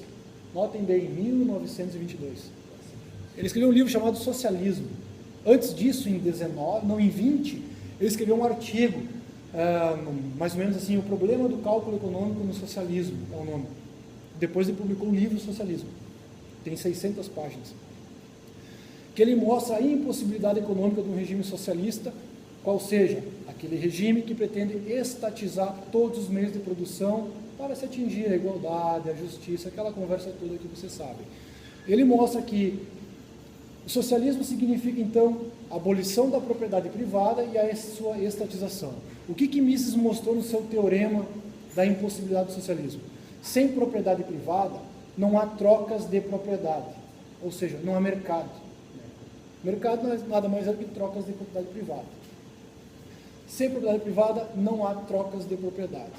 notem bem, 1922. Ele escreveu um livro chamado Socialismo. Antes disso, em 20, ele escreveu um artigo, mais ou menos assim, o problema do cálculo econômico no socialismo, é o nome. Depois ele publicou o livro Socialismo, tem 600 páginas, que ele mostra a impossibilidade econômica de um regime socialista, qual seja, aquele regime que pretende estatizar todos os meios de produção para se atingir a igualdade, a justiça, aquela conversa toda que você sabe. Ele mostra que o socialismo significa, então, a abolição da propriedade privada e a sua estatização. O que Mises mostrou no seu teorema da impossibilidade do socialismo? Sem propriedade privada, não há trocas de propriedade, ou seja, não há mercado. Mercado nada mais é do que trocas de propriedade privada. Sem propriedade privada, não há trocas de propriedade.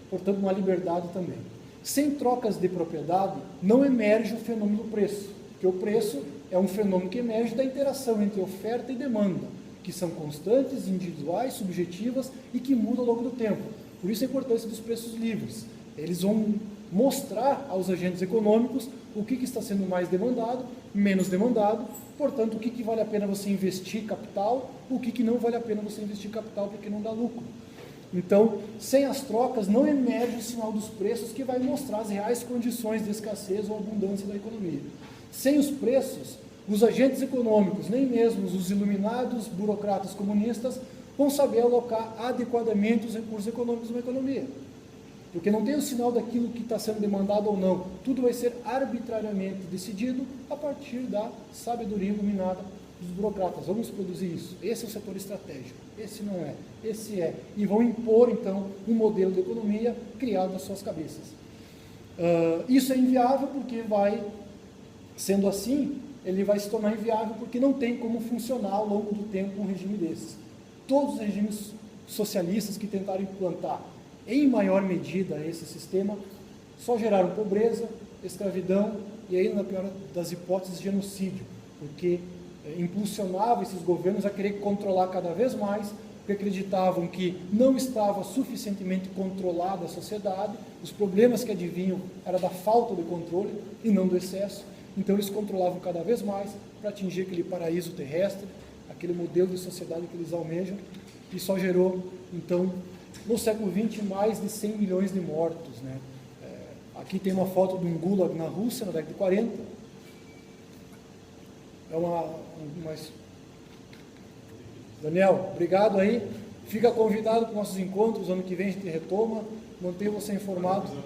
Portanto, não há liberdade também. Sem trocas de propriedade, não emerge o fenômeno do preço, porque o preço é um fenômeno que emerge da interação entre oferta e demanda, que são constantes, individuais, subjetivas e que mudam ao longo do tempo. Por isso a importância dos preços livres. Eles vão mostrar aos agentes econômicos o que está sendo mais demandado, menos demandado, portanto, o que vale a pena você investir capital, o que não vale a pena você investir capital porque não dá lucro. Então, sem as trocas, não emerge o sinal dos preços que vai mostrar as reais condições de escassez ou abundância da economia. Sem os preços, os agentes econômicos, nem mesmo os iluminados burocratas comunistas, vão saber alocar adequadamente os recursos econômicos numa economia. Porque não tem o sinal daquilo que está sendo demandado ou não. Tudo vai ser arbitrariamente decidido a partir da sabedoria iluminada dos burocratas. Vamos produzir isso. Esse é o setor estratégico. Esse não é. Esse é. E vão impor, então, um modelo de economia criado nas suas cabeças. Isso é inviável porque vai, sendo assim, ele vai se tornar inviável porque não tem como funcionar ao longo do tempo um regime desses. Todos os regimes socialistas que tentaram implantar em maior medida esse sistema só geraram pobreza, escravidão e aí, na pior das hipóteses, genocídio, porque impulsionava esses governos a querer controlar cada vez mais, porque acreditavam que não estava suficientemente controlada a sociedade, os problemas que adivinham era da falta de controle e não do excesso, então eles controlavam cada vez mais para atingir aquele paraíso terrestre, aquele modelo de sociedade que eles almejam, e só gerou, então, no século XX, mais de 100 milhões de mortos, né? Aqui tem uma foto de um gulag na Rússia, na década de 40. Daniel, obrigado aí. Fica convidado para os nossos encontros, ano que vem a gente retoma. Mantenha você informado. Pode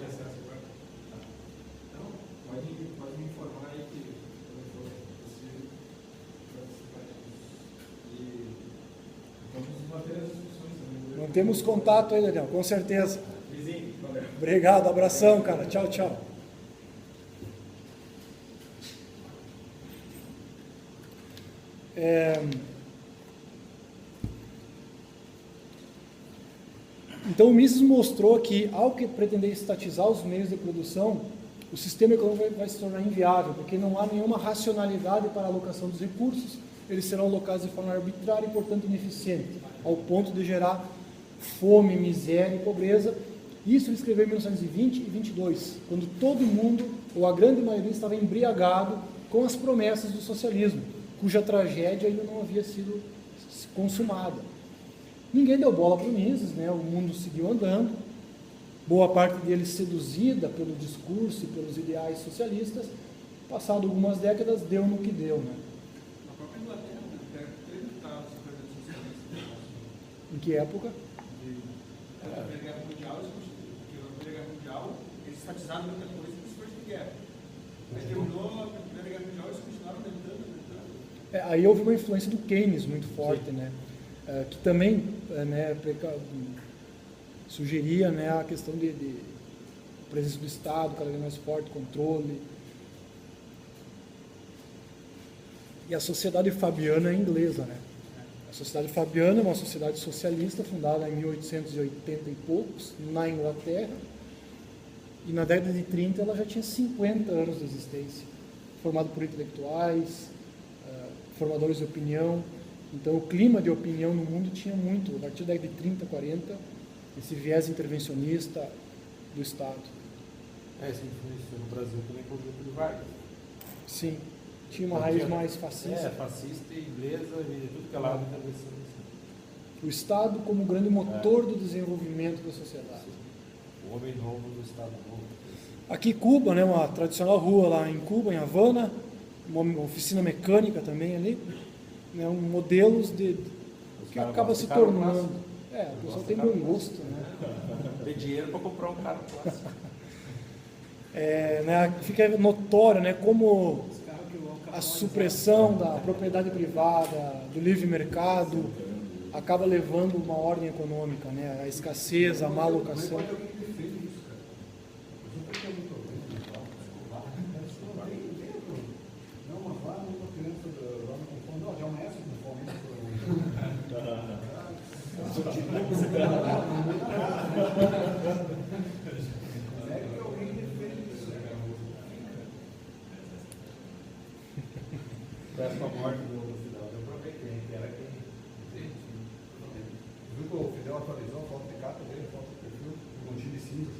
me informar aí que eu for possível participar disso. E vamos manter as discussões também. Mantemos contato aí, Daniel, com certeza. Obrigado, abração, cara. Tchau, tchau. Então o Mises mostrou que, ao que pretender estatizar os meios de produção, o sistema econômico vai se tornar inviável, porque não há nenhuma racionalidade para a alocação dos recursos, eles serão alocados de forma arbitrária e, portanto, ineficiente, ao ponto de gerar fome, miséria e pobreza. Isso ele escreveu em 1920 e 22, quando todo mundo, ou a grande maioria, estava embriagado com as promessas do socialismo, cuja tragédia ainda não havia sido consumada. Ninguém deu bola para o Mises, né? O mundo seguiu andando, boa parte dele seduzida pelo discurso e pelos ideais socialistas, passado algumas décadas, deu no que deu, né? Na própria Inglaterra, né? Acreditava esse projeto socialista. Em que época? Na Primeira Guerra Mundial, eles estatizaram muita coisa depois de guerra. Aí terminou a Primeira Guerra Mundial, eles continuaram aumentando. Aí houve uma influência do Keynes muito forte, né? Que também sugeria, né, a questão de presença do Estado cada vez mais forte, controle. E a sociedade fabiana é inglesa, né? A sociedade fabiana é uma sociedade socialista fundada em 1880 e poucos, na Inglaterra, e na década de 30 ela já tinha 50 anos de existência, formada por intelectuais, formadores de opinião, Então, o clima de opinião no mundo tinha muito, a partir da década de 30, 40, esse viés intervencionista do Estado. Essa influenciou no Brasil também com o grupo de Vargas. Sim, tinha uma raiz mais fascista. Fascista, inglesa e tudo que é lado intervencionista. O Estado como grande motor do desenvolvimento da sociedade. O homem novo do Estado novo. Aqui Cuba, né, uma tradicional rua lá em Cuba, em Havana, uma oficina mecânica também ali, né, modelos que acaba se tornando. O pessoal tem bom gosto, né? Tem dinheiro para comprar um carro clássico. Né, fica notório, né, como a supressão da propriedade privada, do livre mercado, acaba levando uma ordem econômica, né, a escassez, a má alocação. Próxima morte do Fidel, eu aproveitei, que era quem. Viu que o Fidel atualizou a foto de capa dele, a foto do perfil, com um time cinza,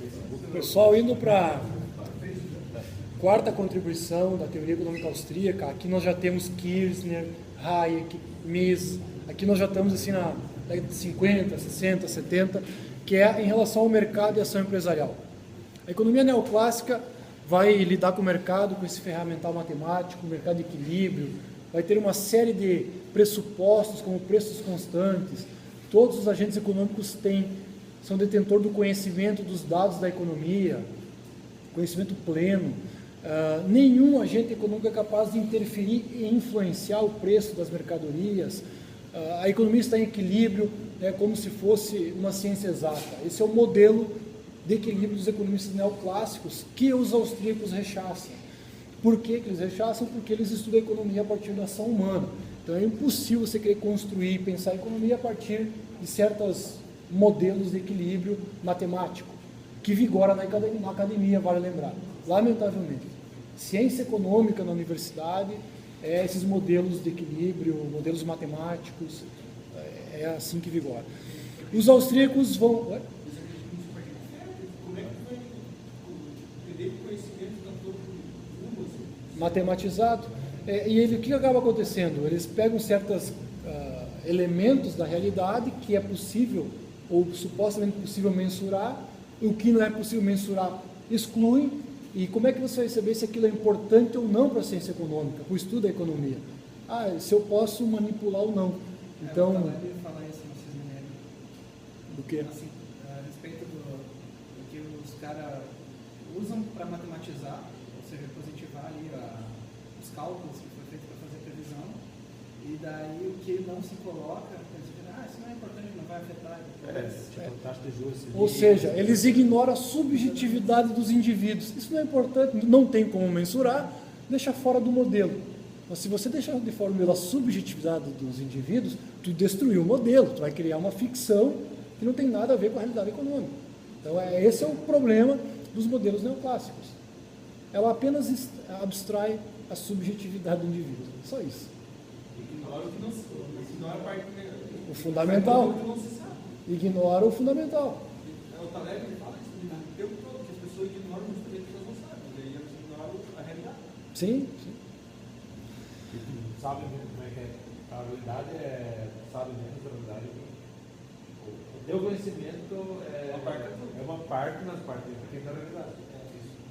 assim. Pessoal, indo para a quarta contribuição da teoria econômica austríaca, aqui nós já temos Kirchner, Hayek, Mises, aqui nós já estamos assim na década de 50, 60, 70, que é em relação ao mercado e ação empresarial. A economia neoclássica vai lidar com o mercado, com esse ferramental matemático, mercado de equilíbrio, vai ter uma série de pressupostos, como preços constantes. Todos os agentes econômicos são detentor do conhecimento dos dados da economia, conhecimento pleno. Nenhum agente econômico é capaz de interferir e influenciar o preço das mercadorias. A economia está em equilíbrio, como se fosse uma ciência exata. Esse é o modelo de equilíbrio dos economistas neoclássicos que os austríacos rechaçam. Por que eles rechaçam? Porque eles estudam a economia a partir da ação humana. Então é impossível você querer construir e pensar a economia a partir de certos modelos de equilíbrio matemático, que vigora na academia, vale lembrar. Lamentavelmente. Ciência econômica na universidade é esses modelos de equilíbrio, modelos matemáticos, é assim que vigora. Os austríacos vão... Como é que vai entender que conhecimento está todo mundo assim? matematizado. E o que acaba acontecendo? Eles pegam certos elementos da realidade que é possível ou supostamente possível mensurar, e o que não é possível mensurar excluem. E como é que você vai saber se aquilo é importante ou não para a ciência econômica, para o estudo da economia? Se eu posso manipular ou não. Então, Eu falar isso no Cisne Negro. do que? Assim, a respeito do que os caras usam para matematizar, ou seja, positivar ali os cálculos que foi feito para fazer a previsão, e daí o que não se coloca, eles dizem, isso não é importante, não vai afetar. Tipo, taxa de juros. Ou seja, eles ignoram a subjetividade dos indivíduos. Isso não é importante, não tem como mensurar, deixa fora do modelo. Mas se você deixar de fora do modelo a subjetividade dos indivíduos, tu destruiu o modelo, tu vai criar uma ficção que não tem nada a ver com a realidade econômica. Então, esse é o problema dos modelos neoclássicos. Ela apenas abstrai a subjetividade do indivíduo. Só isso. Ignora o que não se ignora a parte O fundamental. O que não se sabe. Ignora o fundamental. O Taleb fala isso o tempo todo, que as pessoas ignoram justamente o que elas não sabem. E aí elas ignoram a realidade. Sim. E tu sabe como é que é? A realidade sabe menos da realidade. O teu conhecimento é uma parte nas partes da realidade.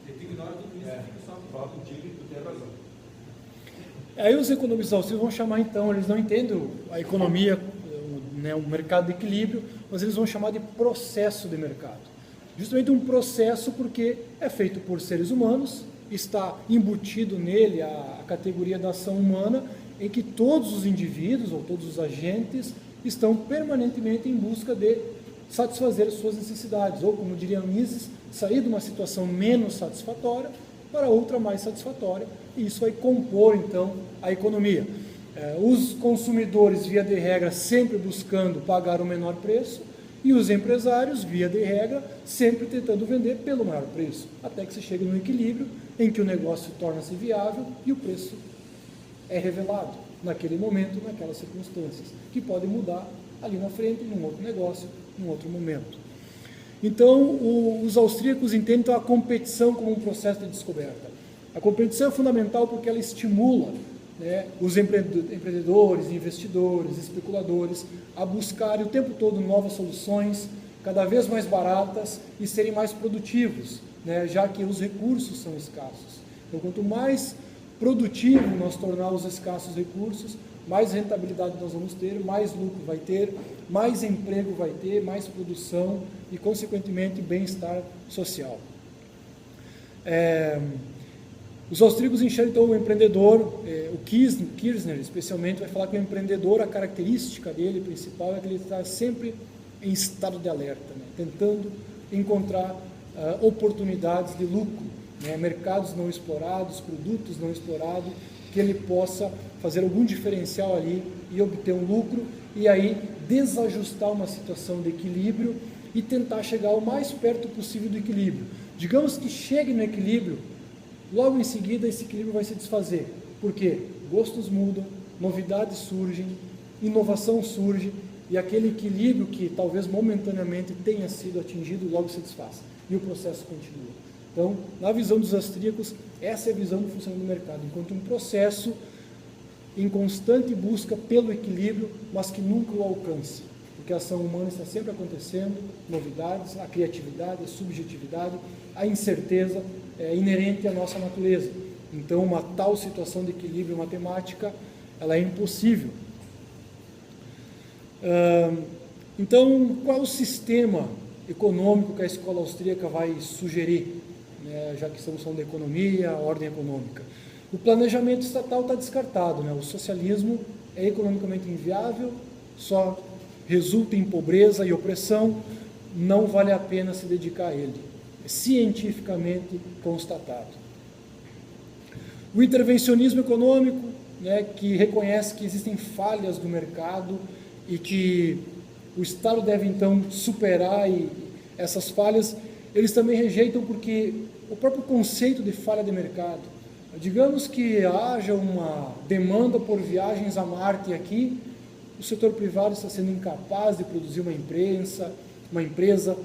Se tu ignora tudo isso, fica só Fala contigo e tu tem razão. Aí os economistas austríacos vão chamar então, eles não entendem a economia, o mercado de equilíbrio, mas eles vão chamar de processo de mercado. Justamente um processo porque é feito por seres humanos, está embutido nele a categoria da ação humana, em que todos os indivíduos ou todos os agentes estão permanentemente em busca de satisfazer as suas necessidades, ou como diria Mises, sair de uma situação menos satisfatória para outra mais satisfatória, e isso vai compor então a economia. Os consumidores, via de regra, sempre buscando pagar o menor preço, E os empresários, via de regra, sempre tentando vender pelo maior preço, até que se chega num equilíbrio em que o negócio torna-se viável e o preço é revelado naquele momento, naquelas circunstâncias, que podem mudar ali na frente, num outro negócio, num outro momento. Então, os austríacos entendem a competição como um processo de descoberta. A competição é fundamental porque ela estimula, né, os empreendedores, investidores, especuladores a buscarem o tempo todo novas soluções, cada vez mais baratas e serem mais produtivos, né, já que os recursos são escassos. Então, quanto mais produtivo nós tornar os escassos recursos, mais rentabilidade nós vamos ter, mais lucro vai ter, mais emprego vai ter, mais produção e, consequentemente, bem-estar social. Os austríacos enxergam, então, o empreendedor, o Kirchner, especialmente, vai falar que o empreendedor, a característica dele principal é que ele está sempre em estado de alerta, né, tentando encontrar oportunidades de lucro, né, mercados não explorados, produtos não explorados, que ele possa fazer algum diferencial ali e obter um lucro e aí desajustar uma situação de equilíbrio e tentar chegar o mais perto possível do equilíbrio. Digamos que chegue no equilíbrio, logo em seguida esse equilíbrio vai se desfazer. Por quê? Gostos mudam, novidades surgem, inovação surge e aquele equilíbrio que talvez momentaneamente tenha sido atingido logo se desfaz e o processo continua. Então, na visão dos austríacos, essa é a visão do funcionamento do mercado, enquanto um processo em constante busca pelo equilíbrio, mas que nunca o alcance, porque a ação humana está sempre acontecendo, novidades, a criatividade, a subjetividade, a incerteza é inerente à nossa natureza. Então, uma tal situação de equilíbrio matemática, ela é impossível. Então, qual é o sistema econômico que a escola austríaca vai sugerir, né, já que estamos falando de economia, ordem econômica? O planejamento estatal está descartado, né? O socialismo é economicamente inviável, só resulta em pobreza e opressão, não vale a pena se dedicar a ele. É cientificamente constatado. O intervencionismo econômico, né, que reconhece que existem falhas do mercado e que o Estado deve então superar essas falhas, eles também rejeitam porque o próprio conceito de falha de mercado, digamos que haja uma demanda por viagens a Marte aqui, o setor privado está sendo incapaz de produzir uma empresa,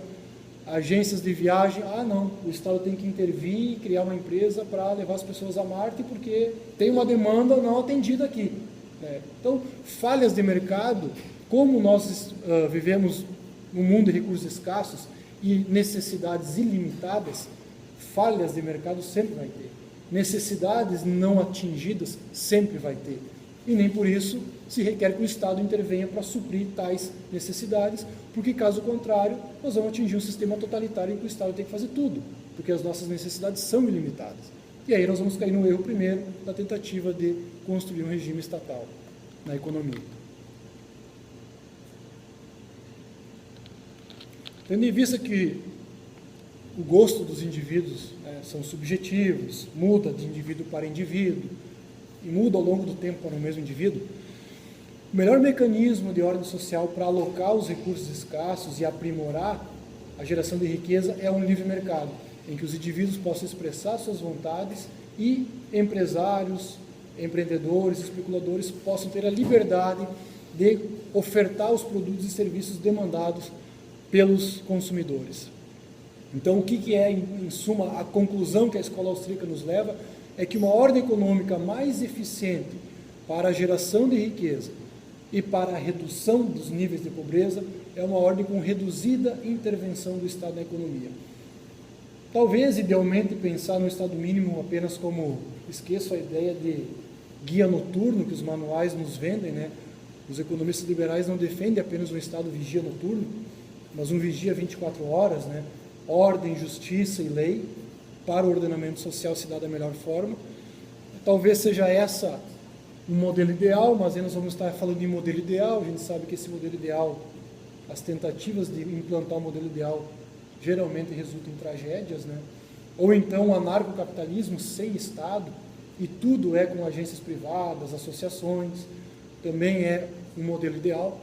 agências de viagem, não, o Estado tem que intervir e criar uma empresa para levar as pessoas a Marte porque tem uma demanda não atendida aqui. Né? Então, falhas de mercado, como nós vivemos num mundo de recursos escassos e necessidades ilimitadas, falhas de mercado sempre vai ter. Necessidades não atingidas sempre vai ter. E nem por isso se requer que o Estado intervenha para suprir tais necessidades, porque caso contrário, nós vamos atingir um sistema totalitário em que o Estado tem que fazer tudo, porque as nossas necessidades são ilimitadas. E aí nós vamos cair no erro primeiro da tentativa de construir um regime estatal na economia. Tendo em vista que o gosto dos indivíduos são subjetivos, muda de indivíduo para indivíduo, e muda ao longo do tempo para o mesmo indivíduo, o melhor mecanismo de ordem social para alocar os recursos escassos e aprimorar a geração de riqueza é um livre mercado, em que os indivíduos possam expressar suas vontades e empresários, empreendedores, especuladores possam ter a liberdade de ofertar os produtos e serviços demandados pelos consumidores. Então, o que é, em suma, a conclusão que a escola austríaca nos leva é que uma ordem econômica mais eficiente para a geração de riqueza e para a redução dos níveis de pobreza é uma ordem com reduzida intervenção do Estado na economia. Talvez, idealmente, pensar no Estado mínimo apenas como, esqueço a ideia de guia noturno que os manuais nos vendem, né? Os economistas liberais não defendem apenas um Estado vigia noturno, mas um vigia 24 horas, né? Ordem, justiça e lei para o ordenamento social se dá da melhor forma. Talvez seja essa um modelo ideal, mas aí nós vamos estar falando de modelo ideal. A gente sabe que esse modelo ideal, as tentativas de implantar o modelo ideal geralmente resultam em tragédias, né? Ou então o anarcocapitalismo sem Estado, e tudo é com agências privadas, associações, também é um modelo ideal.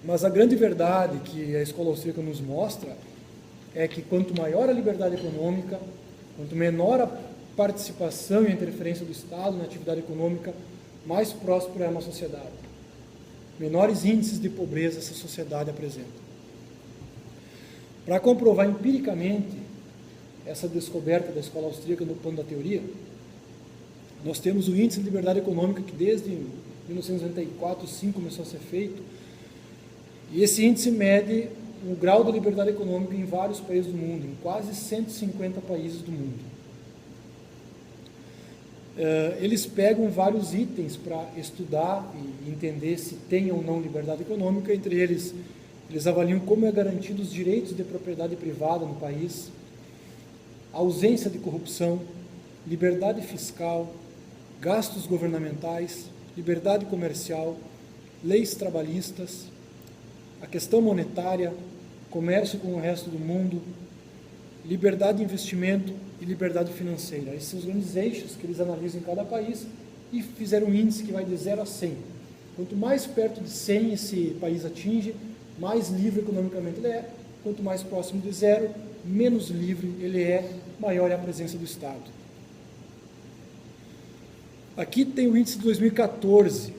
Mas a grande verdade que a escola austríaca nos mostra é que quanto maior a liberdade econômica, quanto menor a participação e a interferência do Estado na atividade econômica, mais próspera é uma sociedade. Menores índices de pobreza essa sociedade apresenta. Para comprovar empiricamente essa descoberta da escola austríaca no plano da teoria, nós temos o índice de liberdade econômica que desde 1994, 2005 começou a ser feito, e esse índice mede o grau de liberdade econômica em vários países do mundo, em quase 150 países do mundo. Eles pegam vários itens para estudar e entender se tem ou não liberdade econômica. Entre eles avaliam como é garantido os direitos de propriedade privada no país, a ausência de corrupção, liberdade fiscal, gastos governamentais, liberdade comercial, leis trabalhistas, a questão monetária, comércio com o resto do mundo, liberdade de investimento e liberdade financeira. Esses são os grandes eixos que eles analisam em cada país e fizeram um índice que vai de 0 a 100. Quanto mais perto de 100 esse país atinge, mais livre economicamente ele é. Quanto mais próximo de 0, menos livre ele é, maior é a presença do Estado. Aqui tem o índice de 2014.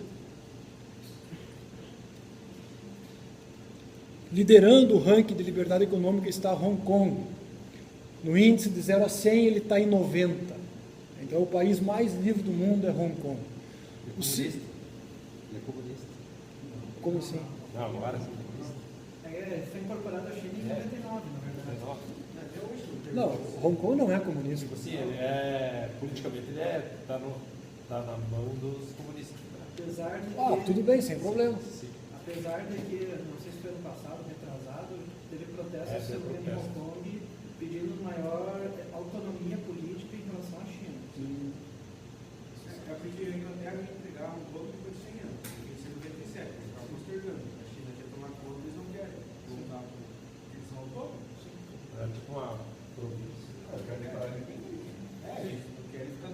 Liderando o ranking de liberdade econômica está Hong Kong. No índice de 0 a 100 ele está em 90. Então o país mais livre do mundo é Hong Kong. Ele é comunista. Como assim? Não, agora Foi incorporado a China em 99, na verdade. Não, Hong Kong não é comunista. Sim, ele politicamente ele tá na mão dos comunistas. Apesar de que, Tudo bem, sem problema. apesar de que, não sei se foi ano passado, retrasado, teve protestos sobre em Hong Kong pedindo maior autonomia política em relação à China. É porque a Inglaterra ia entregar um bloco depois de 100 anos, porque em 97, eles estavam postergando. A China quer tomar conta, eles não querem voltar para eles são autônomos. É tipo uma província.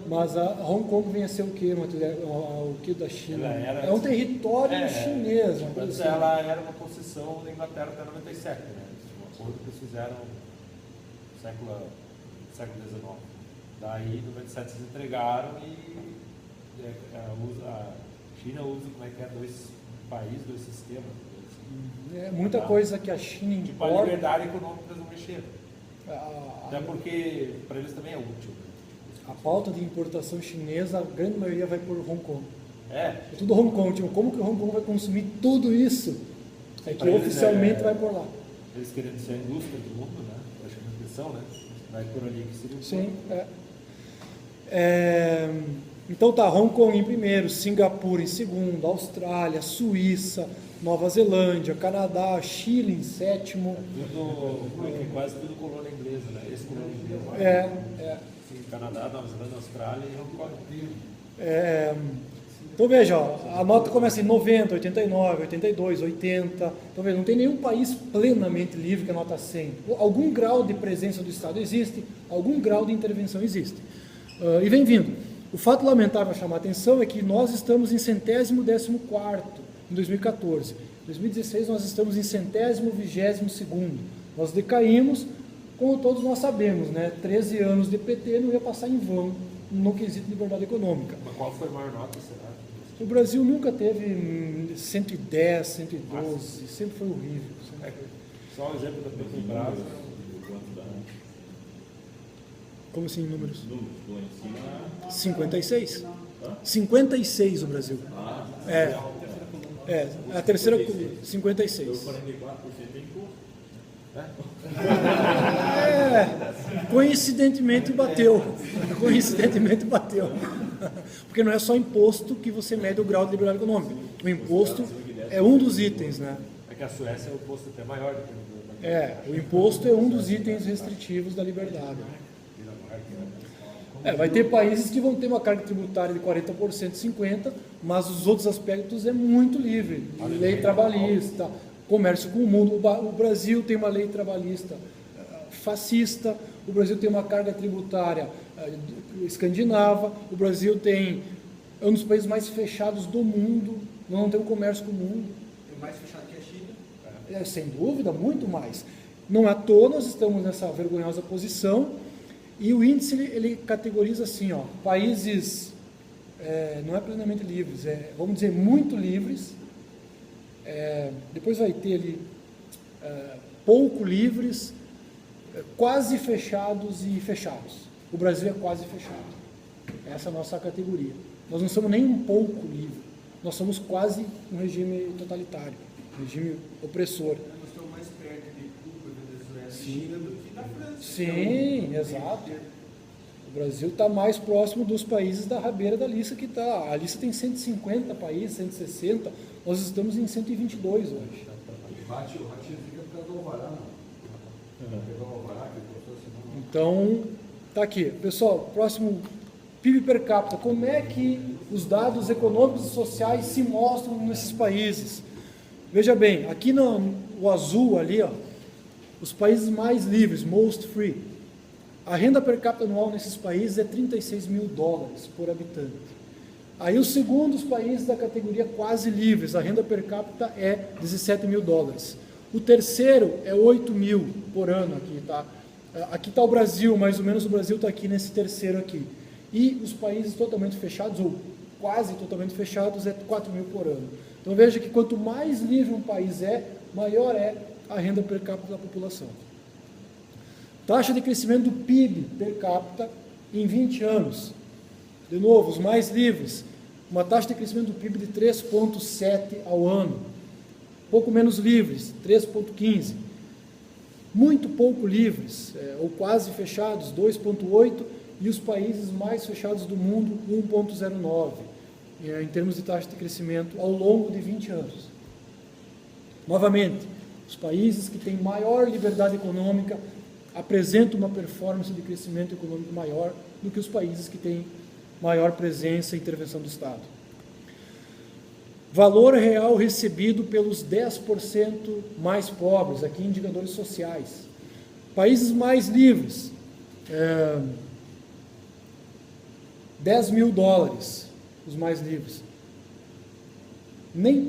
Mas a Hong Kong vem a ser o quê, Matheus? O que da China? Ela É um território chinês. Uma coisa Antes assim. ela era uma concessão da Inglaterra até 97, né? Um acordo que eles fizeram no século XIX. Daí, em 97, eles entregaram e a China usa, como é que é, 2 países, 2 sistemas. É muita coisa que a China Tipo, a importa. liberdade econômica eles não mexeram. Até porque para eles também é útil. A pauta de importação chinesa, a grande maioria vai por Hong Kong. É tudo Hong Kong. Tipo, como que o Hong Kong vai consumir tudo isso? É que pra eles oficialmente vai por lá. Eles querendo ser a indústria do mundo, né? Acho que a impressão, né? Vai por ali que seria o Sim. Então tá, Hong Kong em primeiro, Singapura em segundo, Austrália, Suíça, Nova Zelândia, Canadá, Chile em sétimo. Quase tudo colônia inglesa, né? Esse colônia inglesa. Sim, Canadá, Nova Zelândia, Austrália e Hong Kong. Então veja, ó, a nota começa em 90, 89, 82, 80. Então veja, não tem nenhum país plenamente livre que a nota 100. Algum grau de presença do Estado existe, algum grau de intervenção existe. E vem vindo. O fato lamentável a chamar a atenção é que nós estamos em 114º em 2014. Em 2016 nós estamos em 122º. Nós decaímos, como todos nós sabemos, né? 13 anos de PT não ia passar em vão no quesito de liberdade econômica. Mas qual foi a maior nota, será? O Brasil nunca teve 110, 112, sempre foi horrível. Só o exemplo da Petrobras. Como assim, números? Números, lá em cima. 56. 56 o Brasil. A terceira, 56. 44% é imposto. Coincidentemente bateu. Porque não é só imposto que você mede o grau de liberdade econômica. O imposto é um dos itens, né? É que a Suécia é o imposto até maior do que o imposto é um dos itens restritivos da liberdade. Vai ter países que vão ter uma carga tributária de 40%, 50%, mas os outros aspectos é muito livre. Lei trabalhista, comércio com o mundo. O Brasil tem uma lei trabalhista fascista, o Brasil tem uma carga tributária escandinava, o Brasil é um dos países mais fechados do mundo, não tem um comércio com o mundo. É mais fechado que a China. Sem dúvida, muito mais. Não à toa nós estamos nessa vergonhosa posição, e o índice ele categoriza assim, ó, países, não é plenamente livres, vamos dizer, muito livres, depois vai ter ali pouco livres, quase fechados e fechados. O Brasil é quase fechado. Essa é a nossa categoria. Nós não somos nem um pouco livre, nós somos quase um regime totalitário, um regime opressor. Nós estamos mais perto de Cuba, Venezuela, China do que da França. Sim, exato. O Brasil está mais próximo dos países da rabeira da lista que está. A lista tem 150 países, 160, nós estamos em 122 hoje. O ratinho fica por causa do alvará, não. Pegar o alvará, que ele botou, senão... Então, tá aqui. Pessoal, próximo, PIB per capita. Como é que os dados econômicos e sociais se mostram nesses países? Veja bem, aqui no azul ali, ó, os países mais livres, most free. A renda per capita anual nesses países é $36 mil por habitante. Aí os segundos países da categoria quase livres, a renda per capita é $17 mil. O terceiro é 8 mil por ano aqui, tá? Aqui está o Brasil, mais ou menos o Brasil está aqui nesse terceiro aqui. E os países totalmente fechados, ou quase totalmente fechados, é 4 mil por ano. Então veja que quanto mais livre um país maior é a renda per capita da população. Taxa de crescimento do PIB per capita em 20 anos. De novo, os mais livres, uma taxa de crescimento do PIB de 3,7 ao ano. Pouco menos livres, 3,15. Muito pouco livres, ou quase fechados, 2,8. E os países mais fechados do mundo, 1,09. Em termos de taxa de crescimento ao longo de 20 anos. Novamente, os países que têm maior liberdade econômica apresentam uma performance de crescimento econômico maior do que os países que têm maior presença e intervenção do Estado. Valor real recebido pelos 10% mais pobres, aqui indicadores sociais. Países mais livres, $10 mil, os mais livres. Nem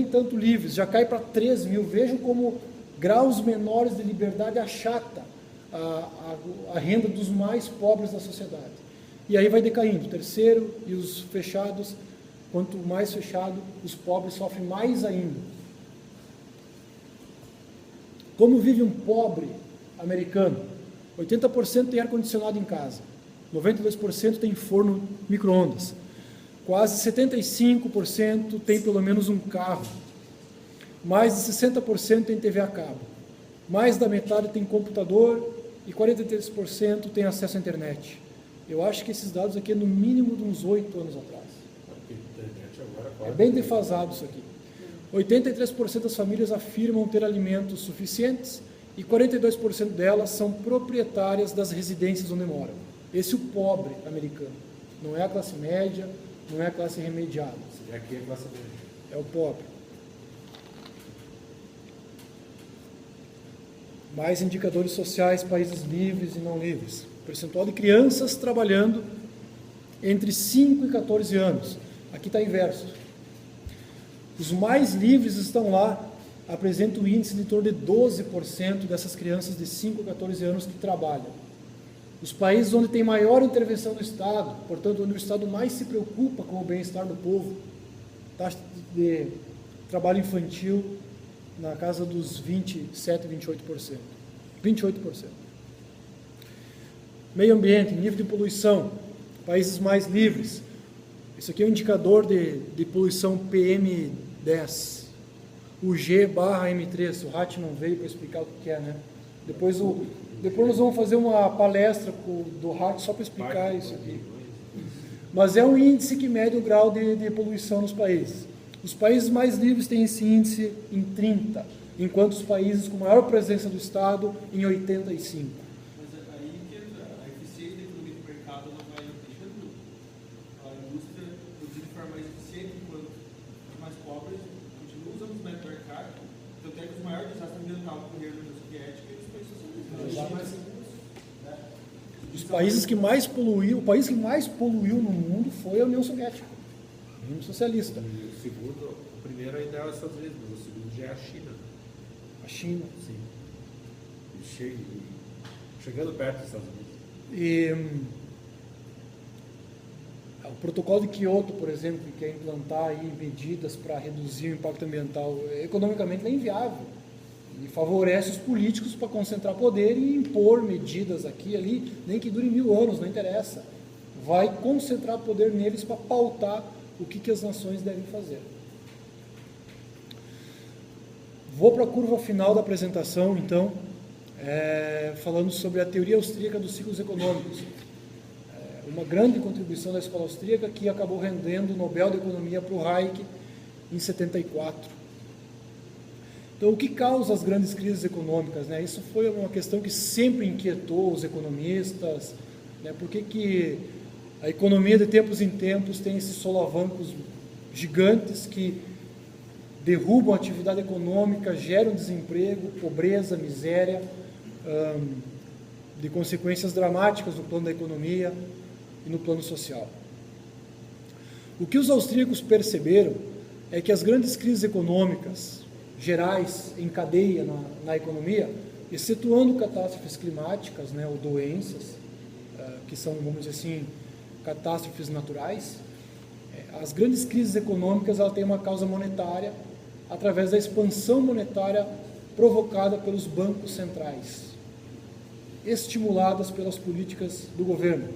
tanto livres, já cai para 3 mil. Vejam como graus menores de liberdade achata a renda dos mais pobres da sociedade. E aí vai decaindo, o terceiro e os fechados, quanto mais fechado, os pobres sofrem mais ainda. Como vive um pobre americano? 80% tem ar-condicionado em casa, 92% tem forno micro-ondas, quase 75% tem pelo menos um carro, mais de 60% tem TV a cabo, mais da metade tem computador e 43% tem acesso à internet. Eu acho que esses dados aqui é no mínimo de uns 8 anos atrás. É bem defasado isso aqui. 83% das famílias afirmam ter alimentos suficientes e 42% delas são proprietárias das residências onde moram. Esse é o pobre americano. Não é a classe média, não é a classe remediada. Aqui é a classe média. É o pobre. Mais indicadores sociais, países livres e não livres. Percentual de crianças trabalhando entre 5 e 14 anos. Aqui está inverso. Os mais livres estão lá, apresentam um índice de torno de 12% dessas crianças de 5 a 14 anos que trabalham. Os países onde tem maior intervenção do Estado, portanto, onde o Estado mais se preocupa com o bem-estar do povo, taxa de trabalho infantil na casa dos 27, 28%. 28%. Meio ambiente, nível de poluição, países mais livres. Isso aqui é um indicador de poluição PM10. O G/M3, o Rat não veio para explicar o que é, né? Depois nós vamos fazer uma palestra do Rat só para explicar isso aqui. Mas é um índice que mede o grau de poluição nos países. Os países mais livres têm esse índice em 30, enquanto os países com maior presença do Estado em 85. Mas aí que a eficiência da economia do mercado ela vai deixando a indústria produzir de forma mais eficiente, enquanto os mais pobres continuam usando os métodos arcaicos. Tanto é que os maiores desastres ambientais ocorreram na União Soviética e nos países socialistas. Os países que mais poluíram, o país que mais poluiu no mundo foi a União Soviética, a União Socialista. O primeiro ainda é os Estados Unidos, mas o segundo já é a China. a China. Sim. Chegando perto dos Estados Unidos. E o protocolo de Kyoto, por exemplo, que quer implantar aí medidas para reduzir o impacto ambiental, economicamente é inviável. E favorece os políticos para concentrar poder e impor medidas aqui e ali, nem que dure 1000 anos, não interessa. Vai concentrar poder neles para pautar o que as nações devem fazer. Vou para a curva final da apresentação, então, falando sobre a teoria austríaca dos ciclos econômicos. Uma grande contribuição da escola austríaca que acabou rendendo o Nobel de Economia para o Hayek em 74. Então, o que causa as grandes crises econômicas? Né? Isso foi uma questão que sempre inquietou os economistas. Né? Por que a economia de tempos em tempos tem esses solavancos gigantes que derrubam a atividade econômica, geram desemprego, pobreza, miséria, de consequências dramáticas no plano da economia e no plano social. O que os austríacos perceberam é que as grandes crises econômicas gerais em cadeia na economia, excetuando catástrofes climáticas, né, ou doenças, que são, vamos dizer assim, catástrofes naturais, as grandes crises econômicas ela têm uma causa monetária através da expansão monetária provocada pelos bancos centrais, estimuladas pelas políticas do governo.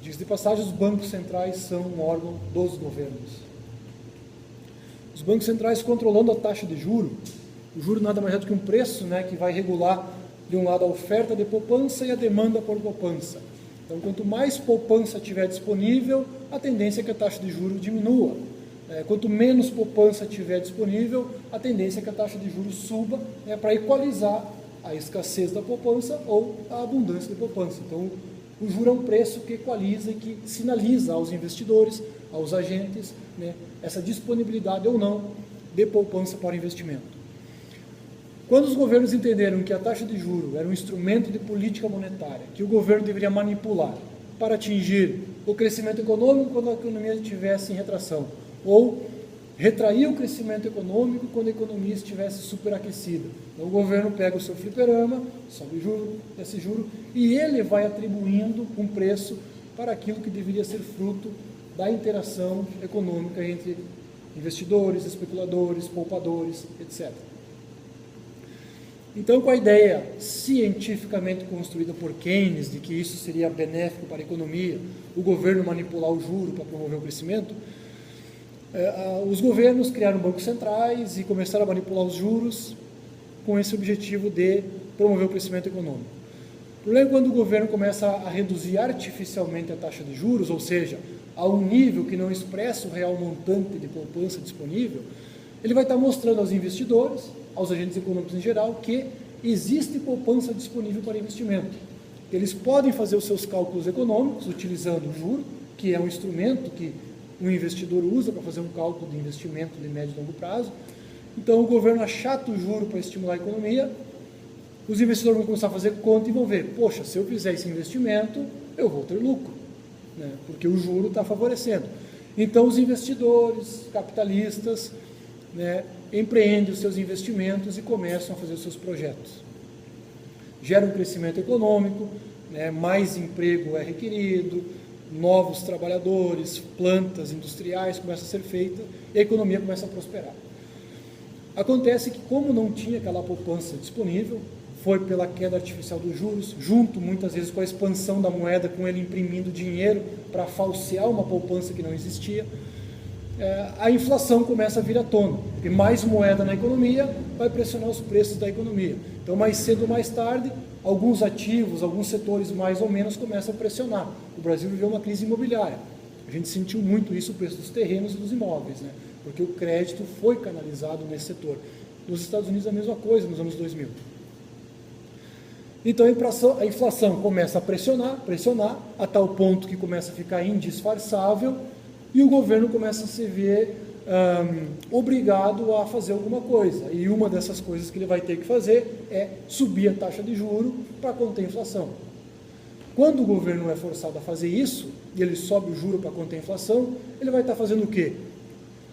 Diz de passagem, os bancos centrais são um órgão dos governos. Os bancos centrais controlando a taxa de juro. O juro nada mais é do que um preço, né, que vai regular, de um lado, a oferta de poupança e a demanda por poupança. Então, quanto mais poupança tiver disponível, a tendência é que a taxa de juros diminua. Quanto menos poupança tiver disponível, a tendência é que a taxa de juros suba, para equalizar a escassez da poupança ou a abundância de poupança. Então, o juro é um preço que equaliza e que sinaliza aos investidores, aos agentes, né, essa disponibilidade ou não de poupança para investimento. Quando os governos entenderam que a taxa de juros era um instrumento de política monetária, que o governo deveria manipular para atingir o crescimento econômico quando a economia estivesse em retração, ou retrair o crescimento econômico quando a economia estivesse superaquecida. Então o governo pega o seu fliperama, sobe o juro, desce juro, e ele vai atribuindo um preço para aquilo que deveria ser fruto da interação econômica entre investidores, especuladores, poupadores, etc. Então, com a ideia cientificamente construída por Keynes de que isso seria benéfico para a economia, o governo manipular o juro para promover o crescimento, os governos criaram bancos centrais e começaram a manipular os juros com esse objetivo de promover o crescimento econômico. O problema é quando o governo começa a reduzir artificialmente a taxa de juros, ou seja, a um nível que não expressa o real montante de poupança disponível, ele vai estar mostrando aos investidores, aos agentes econômicos em geral, que existe poupança disponível para investimento. Eles podem fazer os seus cálculos econômicos utilizando o juro, que é um instrumento que um investidor usa para fazer um cálculo de investimento de médio e longo prazo. Então, o governo achata o juro para estimular a economia, os investidores vão começar a fazer conta e vão ver, poxa, se eu fizer esse investimento, eu vou ter lucro, né? Porque o juro está favorecendo. Então, os investidores, capitalistas, né, empreendem os seus investimentos e começam a fazer os seus projetos. Gera um crescimento econômico, né, mais emprego é requerido, novos trabalhadores, plantas industriais começam a ser feitas e a economia começa a prosperar. Acontece que, como não tinha aquela poupança disponível, foi pela queda artificial dos juros, junto muitas vezes com a expansão da moeda, com ele imprimindo dinheiro para falsear uma poupança que não existia, a inflação começa a vir à tona, porque mais moeda na economia vai pressionar os preços da economia. Então, mais cedo ou mais tarde, alguns ativos, alguns setores mais ou menos começam a pressionar. O Brasil viveu uma crise imobiliária. A gente sentiu muito isso, o preço dos terrenos e dos imóveis, né? Porque o crédito foi canalizado nesse setor. Nos Estados Unidos a mesma coisa, nos anos 2000. Então a inflação começa a pressionar, a tal ponto que começa a ficar indisfarçável e o governo começa a se ver obrigado a fazer alguma coisa. E uma dessas coisas que ele vai ter que fazer é subir a taxa de juros para conter a inflação. Quando o governo é forçado a fazer isso, e ele sobe o juro para conter a inflação, ele vai estar fazendo o quê?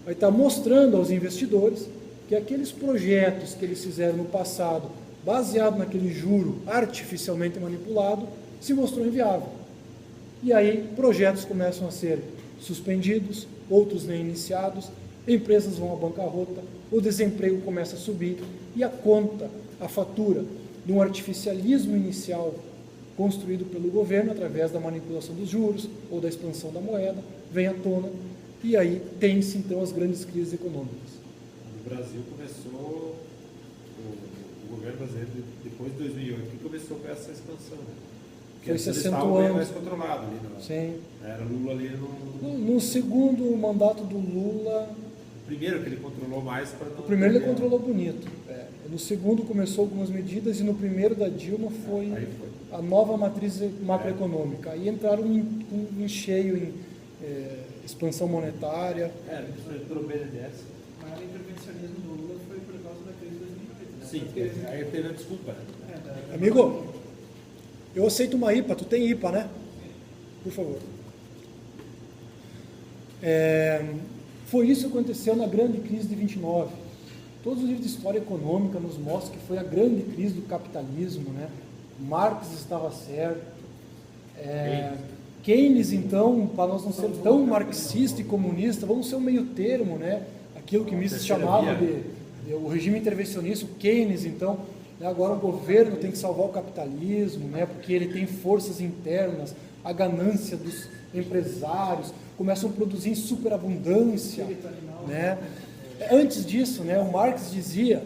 Vai estar mostrando aos investidores que aqueles projetos que eles fizeram no passado, baseado naquele juro artificialmente manipulado, se mostrou inviável. E aí projetos começam a ser suspendidos, outros nem iniciados, empresas vão à bancarrota, o desemprego começa a subir e a conta, a fatura de um artificialismo inicial construído pelo governo através da manipulação dos juros ou da expansão da moeda, vem à tona e aí tem-se então as grandes crises econômicas. No Brasil começou, o governo brasileiro, depois de 2008, que começou com essa expansão. Foi se eles estavam bem acentuando. mais controlado ali. Sim. Era Lula ali No segundo mandato do Lula, o primeiro que ele controlou mais para não... o primeiro ele controlou bonito. No segundo começou algumas medidas e no primeiro da Dilma foi Aí foi. a nova matriz macroeconômica. Aí entraram em cheio em expansão monetária. Pelo BNDES. O maior intervencionismo do Lula foi por causa da crise de 2008. Né? Sim, aí teve a desculpa. Amigo, eu aceito uma IPA, tu tem IPA, né? Por favor. Foi isso que aconteceu na grande crise de 29. Todos os livros de história econômica nos mostram que foi a grande crise do capitalismo, né? Marx estava certo. Keynes, então, para nós não ser tão marxista e comunista, vamos ser um meio termo, né? Aquilo que Mises chamava de o regime intervencionista, o Keynes, então, agora o governo tem que salvar o capitalismo, né? Porque ele tem forças internas, a ganância dos empresários, começam a produzir em superabundância, né? Antes disso, né, o Marx dizia,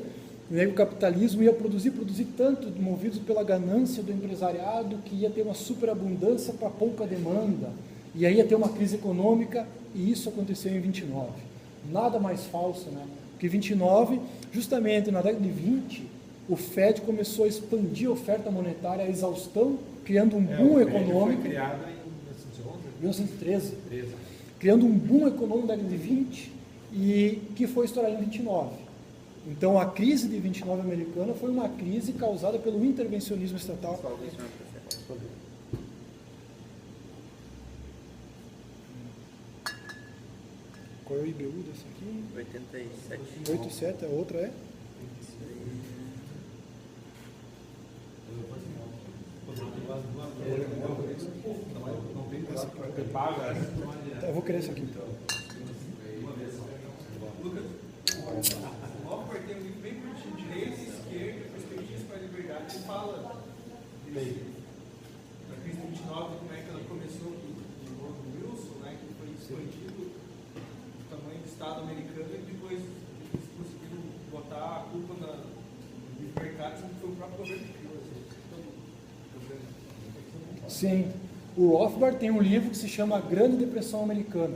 né, que o capitalismo ia produzir tanto, movidos pela ganância do empresariado, que ia ter uma superabundância para pouca demanda, e aí ia ter uma crise econômica, e isso aconteceu em 29. Nada mais falso, né? Porque 29, justamente na década de 20, o FED começou a expandir a oferta monetária à exaustão, criando um boom econômico. Foi criado em 1913. Criando um boom econômico na década de 20, e que foi estourar em 29. Então a crise de 29 americana foi uma crise causada pelo intervencionismo estatal. Qual é o IBU desse aqui? 87. 87, a outra é? Eu vou querer esse aqui. Lucas, o Offord tem um livro bem curtinho, Direita, Esquerda, Perspectivas para a Liberdade, que fala da crise de 29, como é que ela começou com o Wilson, né, que foi expandido o tamanho do Estado americano e depois eles conseguiram botar a culpa nos mercados, que foi o próprio governo que criou. Sim. O Rothbard tem um livro que se chama A Grande Depressão Americana.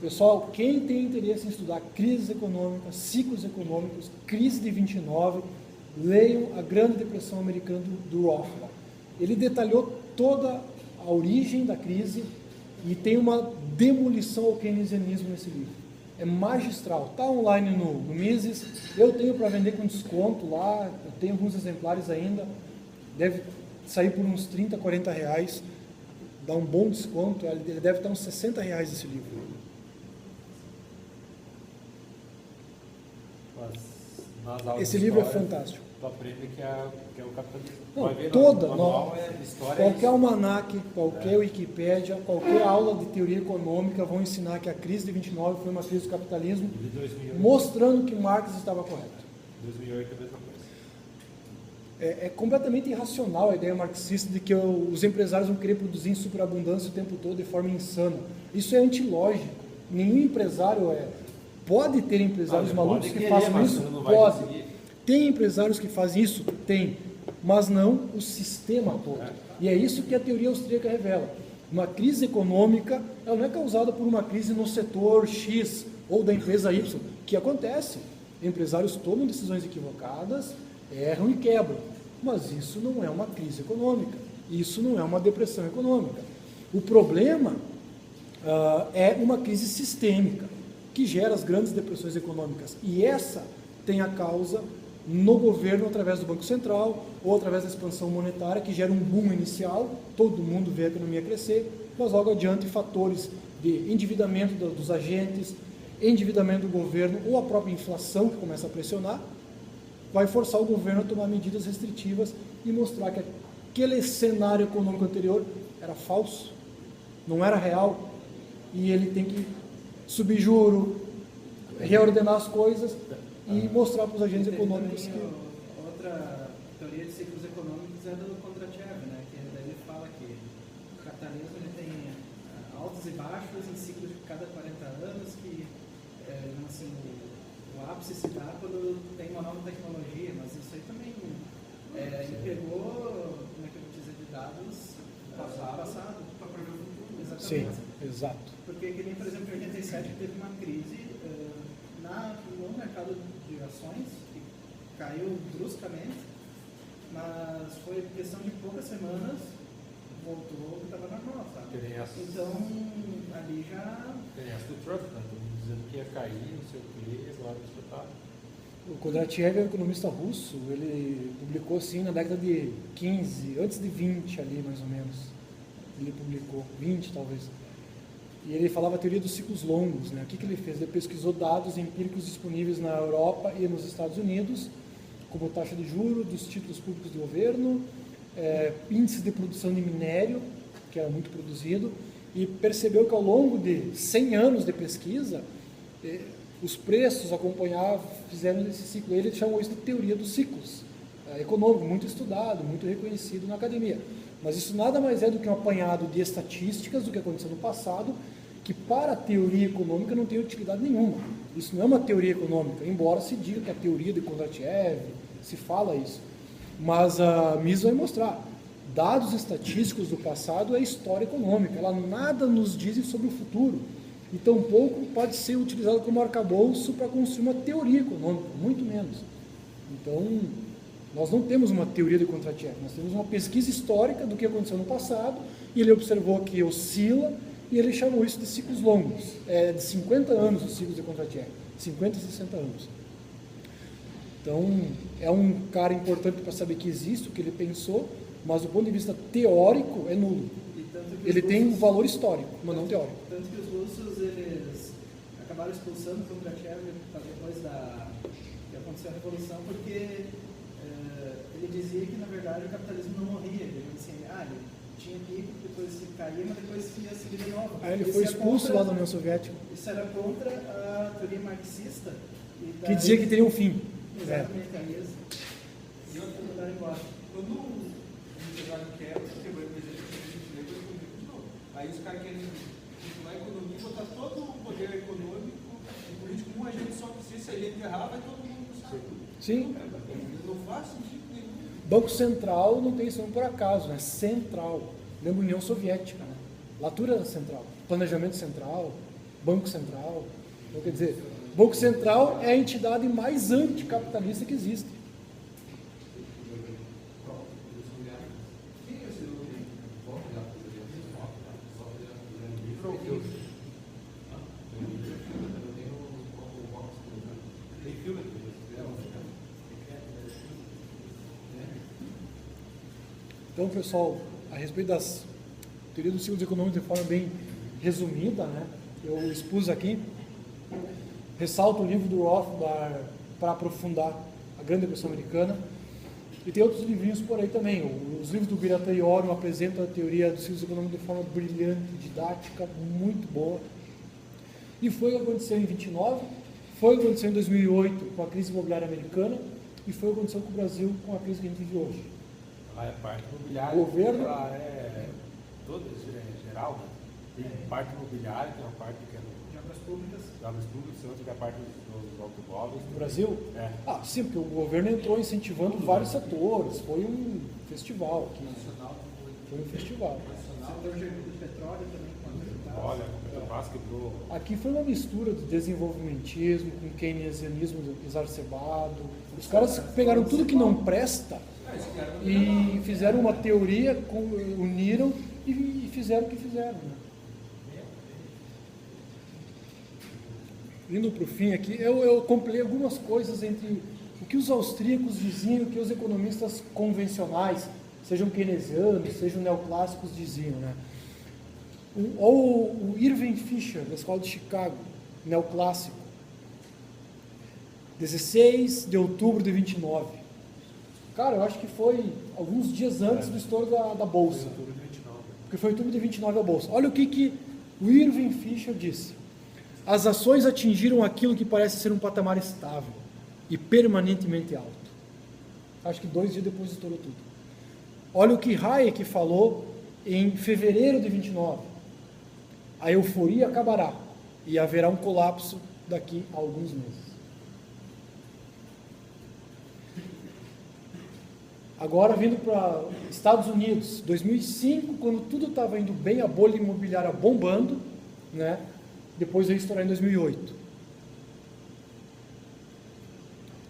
Pessoal, quem tem interesse em estudar crises econômicas, ciclos econômicos, crise de 29, leiam A Grande Depressão Americana do Rothbard. Ele detalhou toda a origem da crise e tem uma demolição ao keynesianismo nesse livro. É magistral. Está online no Mises. Eu tenho para vender com desconto lá. Eu tenho alguns exemplares ainda. Deve sair por uns 30, 40 reais. Dá um bom desconto. Ele deve estar uns 60 reais esse livro. Esse livro é fantástico. Tu aprende que é o capitalismo. Não, Vai ver toda, no manual, história qualquer almanaque, qualquer Wikipédia, qualquer aula de teoria econômica vão ensinar que a crise de 29 foi uma crise do capitalismo, de 2008. mostrando que Marx estava correto. 2008 é a mesma coisa. É completamente irracional a ideia marxista de que os empresários vão querer produzir em superabundância o tempo todo de forma insana. Isso é antilógico. Nenhum empresário Pode ter empresários malucos que façam isso? Pode. Tem empresários que fazem isso? Tem. Mas não o sistema todo. E é isso que a teoria austríaca revela. Uma crise econômica, ela não é causada por uma crise no setor X ou da empresa Y, que acontece. Empresários tomam decisões equivocadas, erram e quebram. Mas isso não é uma crise econômica. Isso não é uma depressão econômica. O problema é uma crise sistêmica, que gera as grandes depressões econômicas. E essa tem a causa no governo através do Banco Central ou através da expansão monetária, que gera um boom inicial, todo mundo vê a economia crescer, mas logo adiante fatores de endividamento dos agentes, endividamento do governo ou a própria inflação que começa a pressionar, vai forçar o governo a tomar medidas restritivas e mostrar que aquele cenário econômico anterior era falso, não era real, e ele tem que subir juro, reordenar as coisas e mostrar para os agentes econômicos que... Outra teoria de ciclos econômicos é do Kondratiev, né? Que ele fala que o capitalismo ele tem altos e baixos em ciclos de cada 40 anos, que assim, o ápice se dá quando tem uma nova tecnologia, mas isso aí também ele pegou, como é que eu vou dizer, de dados passado para prever o futuro. Exatamente. Sim, exato. Porque, que nem, por exemplo, em 87 teve uma crise no mercado de ações, que caiu bruscamente, mas foi questão de poucas semanas, voltou que estava normal, sabe? Então, ali já... Tem essa do Trump, né? Todo mundo dizendo que ia cair, não sei o que, agora isso está... O Kondratiev é um economista russo, ele publicou assim na década de 15, antes de 20 ali mais ou menos, ele publicou, 20 talvez, e ele falava a teoria dos ciclos longos, né? O que ele fez? Ele pesquisou dados empíricos disponíveis na Europa e nos Estados Unidos, como taxa de juros dos títulos públicos do governo, índice de produção de minério, que era muito produzido, e percebeu que ao longo de 100 anos de pesquisa, os preços acompanhavam, fizeram esse ciclo. Ele chamou isso de teoria dos ciclos, econômico, muito estudado, muito reconhecido na academia. Mas isso nada mais é do que um apanhado de estatísticas do que aconteceu no passado, que para a teoria econômica não tem utilidade nenhuma. Isso não é uma teoria econômica, embora se diga que é a teoria de Kondratiev, se fala isso. Mas a Mises vai mostrar, dados estatísticos do passado é história econômica, ela nada nos diz sobre o futuro. E tampouco pode ser utilizado como arcabouço para construir uma teoria econômica, muito menos. Então, nós não temos uma teoria de Kondratiev, nós temos uma pesquisa histórica do que aconteceu no passado, e ele observou que oscila, e ele chamou isso de ciclos longos, de 50 anos os ciclos de Kondratiev, 50 e 60 anos. Então, é um cara importante para saber que existe, o que ele pensou, mas do ponto de vista teórico é nulo. Ele tem um valor histórico, mas não teórico. Tanto que os russos, eles acabaram expulsando Kondratiev depois que aconteceu a Revolução, porque ele dizia que, na verdade, o capitalismo não morria. Ele dizia assim, ele tinha pico, depois se caía, mas depois ia subir de novo. Aí ele foi expulso lá da União Soviética. Isso era contra a teoria marxista. Que dizia que teria um fim. Exatamente, isso. E outra, Mandaram embora. quando o empresário quebra, quebrou a empresa de novo. Aí os caras querem controlar a economia, botar todo o poder econômico e político num agente só, que se a gente errar, vai todo mundo no saco. Sim. Não faz sentido nenhum. Banco Central não tem isso por acaso, né? Central. Lembra União Soviética, né? Latura central, planejamento central, Banco Central. Então, quer dizer, Banco Central é a entidade mais anticapitalista que existe. Então, pessoal, a respeito das teorias dos ciclos econômicos de forma bem resumida, né? Eu expus aqui, ressalto o livro do Rothbard para aprofundar a Grande Depressão Americana, e tem outros livrinhos por aí também. Os livros do Birata Iorio apresentam a teoria dos ciclos econômicos de forma brilhante, didática, muito boa. E foi o que aconteceu em 29, foi o que aconteceu em 2008 com a crise imobiliária americana, e foi o que aconteceu com o Brasil com a crise que a gente vive hoje. Lá é parte imobiliária. Governo? Lá é toda geral, né? Tem parte imobiliária, tem uma parte que é De obras públicas. de obras públicas, tem outra que é a parte dos automóveis. No Brasil? É. Sim, porque o governo entrou incentivando vários setores, foi um festival aqui. Foi um festival. O setor de petróleo também. Olha, a Petrobras quebrou. Aqui foi uma mistura de desenvolvimentismo com keynesianismo exacerbado. Os caras pegaram tudo que não presta e fizeram uma teoria, uniram e fizeram o que fizeram. Né? Indo para o fim aqui, eu compilei algumas coisas entre o que os austríacos diziam e o que os economistas convencionais, sejam keynesianos, sejam neoclássicos, diziam. Né? O Irving Fisher, da Escola de Chicago, neoclássico. 16 de outubro de 29. Cara, eu acho que foi alguns dias antes do estouro da Bolsa. Porque foi outubro de 29 a Bolsa. Olha o que o Irving Fisher disse. As ações atingiram aquilo que parece ser um patamar estável e permanentemente alto. Acho que 2 dias depois estourou tudo. Olha o que Hayek falou em fevereiro de 29. A euforia acabará e haverá um colapso daqui a alguns meses. Agora, vindo para Estados Unidos, 2005, quando tudo estava indo bem, a bolha imobiliária bombando, né? Depois veio estourar em 2008.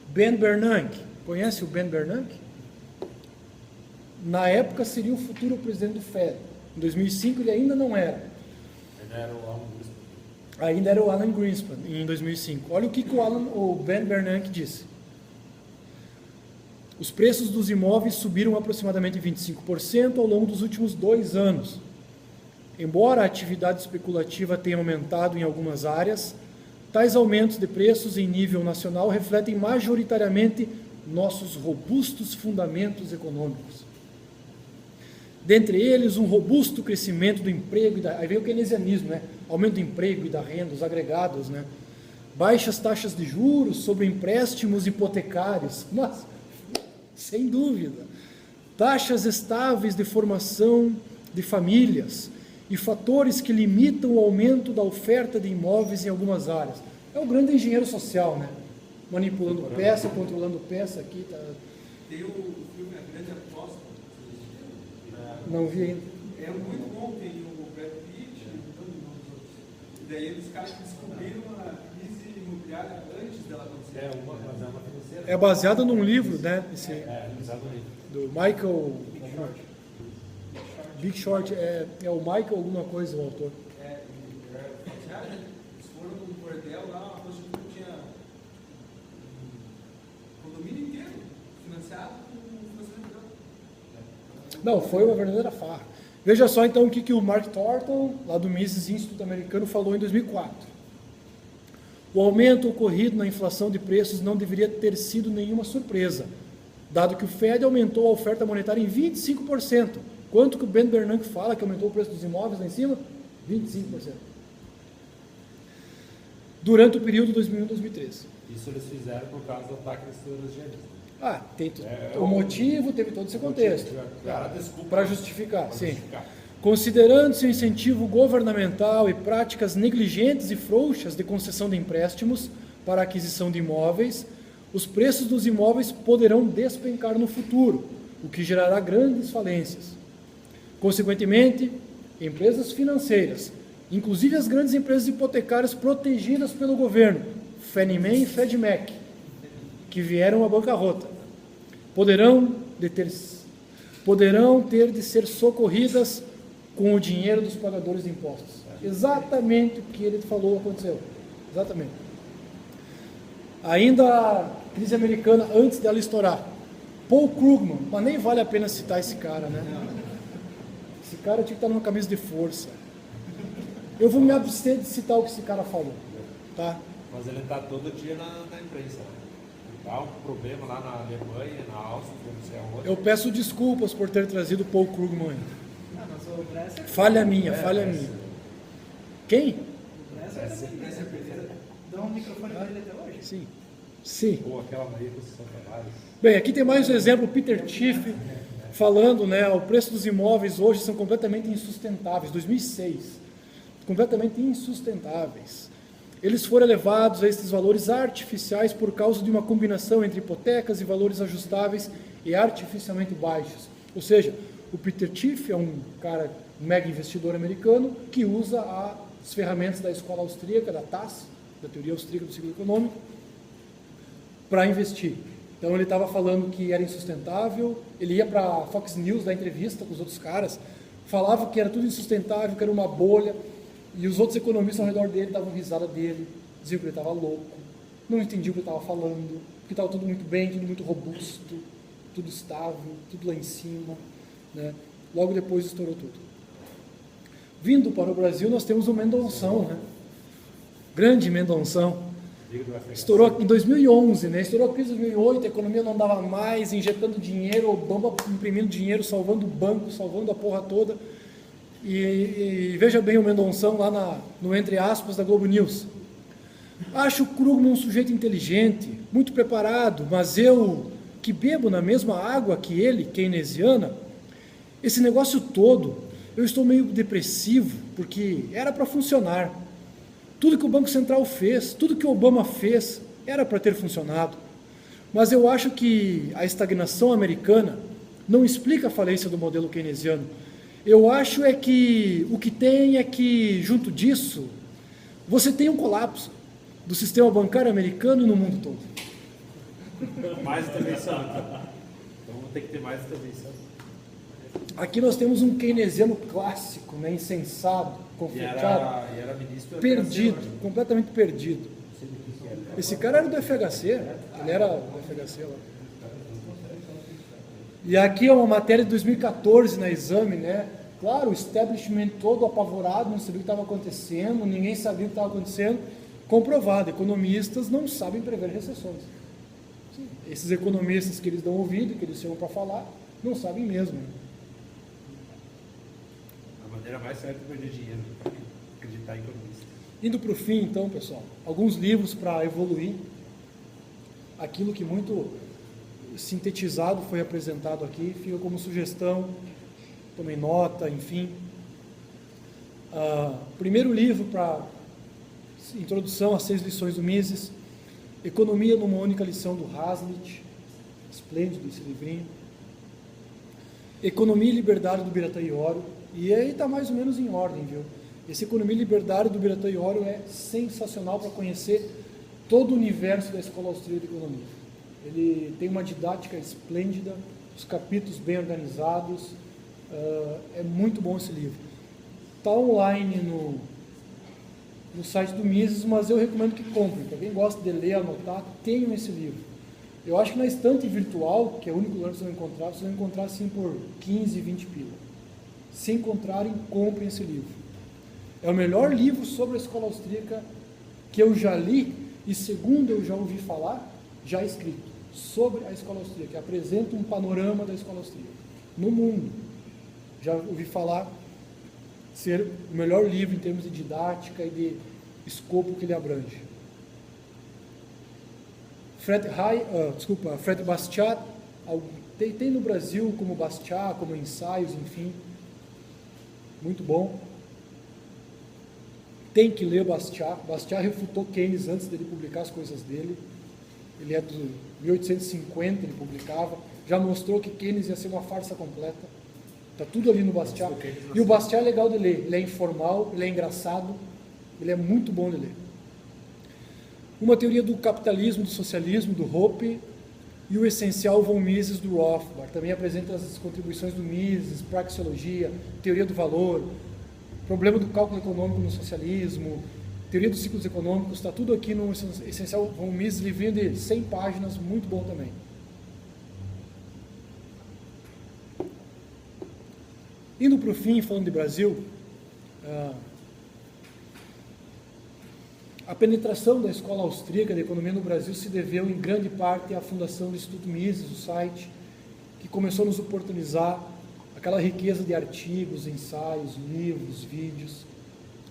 Ben Bernanke, conhece o Ben Bernanke? Na época seria o futuro presidente do Fed. Em 2005 ele ainda não era. Ainda era o Alan Greenspan, em 2005. Olha o que o Ben Bernanke disse. Os preços dos imóveis subiram aproximadamente 25% ao longo dos últimos 2 anos. Embora a atividade especulativa tenha aumentado em algumas áreas, tais aumentos de preços em nível nacional refletem majoritariamente nossos robustos fundamentos econômicos. Dentre eles, um robusto crescimento do emprego, aí vem o keynesianismo, né? Aumento do emprego e da renda, os agregados, né? Baixas taxas de juros sobre empréstimos hipotecários, mas, sem dúvida, taxas estáveis de formação de famílias e fatores que limitam o aumento da oferta de imóveis em algumas áreas. É o grande engenheiro social, né? Manipulando peça, controlando peça aqui. Tá. Tem o filme A Grande Aposta. Não vi ainda. É muito bom, tem o Brad Pitt e daí os caras que descobriram a crise imobiliária antes dela acontecer. É baseado num livro, né? Baseado no livro. Do Michael Big Short, é o Michael alguma coisa, o autor. Eles foram no bordel lá, uma prostituta tinha um condomínio inteiro financiado com financiamento dela. Não, foi uma verdadeira farra. Veja só então o que o Mark Thornton, lá do Mises Institute americano, falou em 2004. O aumento ocorrido na inflação de preços não deveria ter sido nenhuma surpresa, dado que o Fed aumentou a oferta monetária em 25%. Quanto que o Ben Bernanke fala que aumentou o preço dos imóveis lá em cima? 25%. Durante o período 2001-2013. Isso eles fizeram por causa do ataque das Torres Gêmeas. Tem o motivo, teve todo esse contexto. Para justificar, sim. Considerando-se o incentivo governamental e práticas negligentes e frouxas de concessão de empréstimos para a aquisição de imóveis, os preços dos imóveis poderão despencar no futuro, o que gerará grandes falências. Consequentemente, empresas financeiras, inclusive as grandes empresas hipotecárias protegidas pelo governo, Fannie Mae e Freddie Mac, que vieram à bancarrota, poderão ter de ser socorridas com o dinheiro dos pagadores de impostos. Exatamente o que ele falou aconteceu. Exatamente. Ainda a crise americana, antes dela estourar, Paul Krugman, mas nem vale a pena citar esse cara, né? Esse cara tinha que estar numa camisa de força. Eu vou me abster de citar o que esse cara falou, tá? Mas ele está todo dia na imprensa. Dá um problema lá na Alemanha, na Áustria, não sei aonde. Eu peço desculpas por ter trazido Paul Krugman. Mas o Bresser... Falha minha. Quem? O Bresser dá um microfone para ele até hoje? Sim. Ou aquela Maria Conceição Tavares. Bem, aqui tem mais um exemplo, Peter Schiff, falando, né, o preço dos imóveis hoje são completamente insustentáveis, 2006, completamente insustentáveis. Eles foram elevados a esses valores artificiais por causa de uma combinação entre hipotecas e valores ajustáveis e artificialmente baixos. Ou seja, o Peter Schiff é um cara, um mega investidor americano, que usa as ferramentas da escola austríaca, da TAS, da teoria austríaca do ciclo econômico, para investir. Então ele estava falando que era insustentável, ele ia para a Fox News dar entrevista com os outros caras, falava que era tudo insustentável, que era uma bolha, e os outros economistas ao redor dele davam risada dele, diziam que ele estava louco, não entendiam o que ele estava falando, que estava tudo muito bem, tudo muito robusto, tudo estável, tudo lá em cima, né? Logo depois estourou tudo. Vindo para o Brasil, nós temos o Mendonção, né? grande Mendonção. Liga do FHC. Estourou em 2011, né? Estourou a crise em 2008, a economia não dava mais, injetando dinheiro, Obama imprimindo dinheiro, salvando o banco, salvando a porra toda. E veja bem o Mendonção lá no entre aspas da Globo News. Acho o Krugman um sujeito inteligente, muito preparado, mas eu, que bebo na mesma água que ele, keynesiana, esse negócio todo, eu estou meio depressivo, porque era para funcionar. Tudo que o Banco Central fez, tudo que o Obama fez, era para ter funcionado. Mas eu acho que a estagnação americana não explica a falência do modelo keynesiano. Eu acho é que o que tem é que, junto disso, você tem um colapso do sistema bancário americano e no mundo todo. Mais intervenção. Então vamos ter que ter mais intervenção. Aqui nós temos um keynesiano clássico, né, insensado, E conflitado, era ministro do perdido, FHC, né? completamente perdido. Não sei do que era. Esse cara era do FHC, ele era do FHC lá. E aqui é uma matéria de 2014 na Exame, né? Claro, o establishment todo apavorado, não sabia o que estava acontecendo, ninguém sabia o que estava acontecendo. Comprovado, economistas não sabem prever recessões. Sim, esses economistas que eles dão ouvido, que eles chamam para falar, não sabem mesmo. A maneira mais certa de perder dinheiro, acreditar em economista. Indo para o fim, então, pessoal, alguns livros para evoluir. Aquilo que muito sintetizado foi apresentado aqui, fica como sugestão, tomem nota, enfim. Primeiro livro para introdução às 6 lições do Mises, Economia numa única lição do Hazlitt, esplêndido esse livrinho. Economia e Liberdade do Birata Iorio, e aí está mais ou menos em ordem, viu? Esse Economia e Liberdade do Birata Iorio é sensacional para conhecer todo o universo da Escola Austríaca de Economia. Ele tem uma didática esplêndida, os capítulos bem organizados, é muito bom esse livro. Está online no site do Mises, mas eu recomendo que comprem. Para quem gosta de ler, anotar, tenham esse livro. Eu acho que na estante virtual, que é o único lugar que vocês vão encontrar assim por 15, 20 pila. Se encontrarem, comprem esse livro. É o melhor livro sobre a escola austríaca que eu já li e, segundo eu já ouvi falar, já escrito, sobre a escola austríaca, que apresenta um panorama da escola austríaca no mundo. Já ouvi falar ser o melhor livro em termos de didática e de escopo que ele abrange. Fred Bastiat, tem no Brasil como Bastiat, como ensaios, enfim, muito bom. Tem que ler Bastiat. Bastiat refutou Keynes antes dele publicar as coisas dele. Ele é de 1850, ele publicava. Já mostrou que Keynes ia ser uma farsa completa. Está tudo ali no Bastiat. E o Bastiat é legal de ler. Ele é informal, ele é engraçado, ele é muito bom de ler. Uma teoria do capitalismo, do socialismo, do Hoppe, e o essencial von Mises, do Rothbard. Também apresenta as contribuições do Mises, praxeologia, teoria do valor, problema do cálculo econômico no socialismo, teoria dos ciclos econômicos, está tudo aqui no essencial von Mises, livrinho de 100 páginas, muito bom também. Indo para o fim, falando de Brasil, a penetração da escola austríaca de economia no Brasil se deveu em grande parte à fundação do Instituto Mises, o site, que começou a nos oportunizar aquela riqueza de artigos, ensaios, livros, vídeos,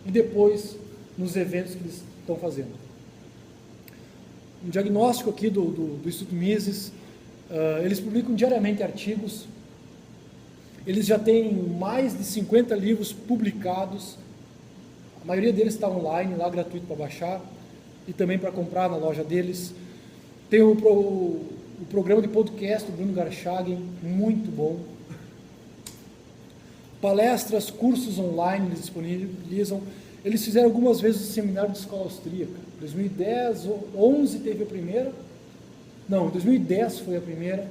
e depois nos eventos que eles estão fazendo. Um diagnóstico aqui do Instituto Mises, eles publicam diariamente artigos, eles já têm mais de 50 livros publicados, a maioria deles está online, lá gratuito para baixar, e também para comprar na loja deles. Tem o programa de podcast do Bruno Garchagen, muito bom. Palestras, cursos online eles disponibilizam. Eles fizeram algumas vezes o seminário de escola austríaca. Em 2010, 2011 teve a primeira. Não, 2010 foi a primeira.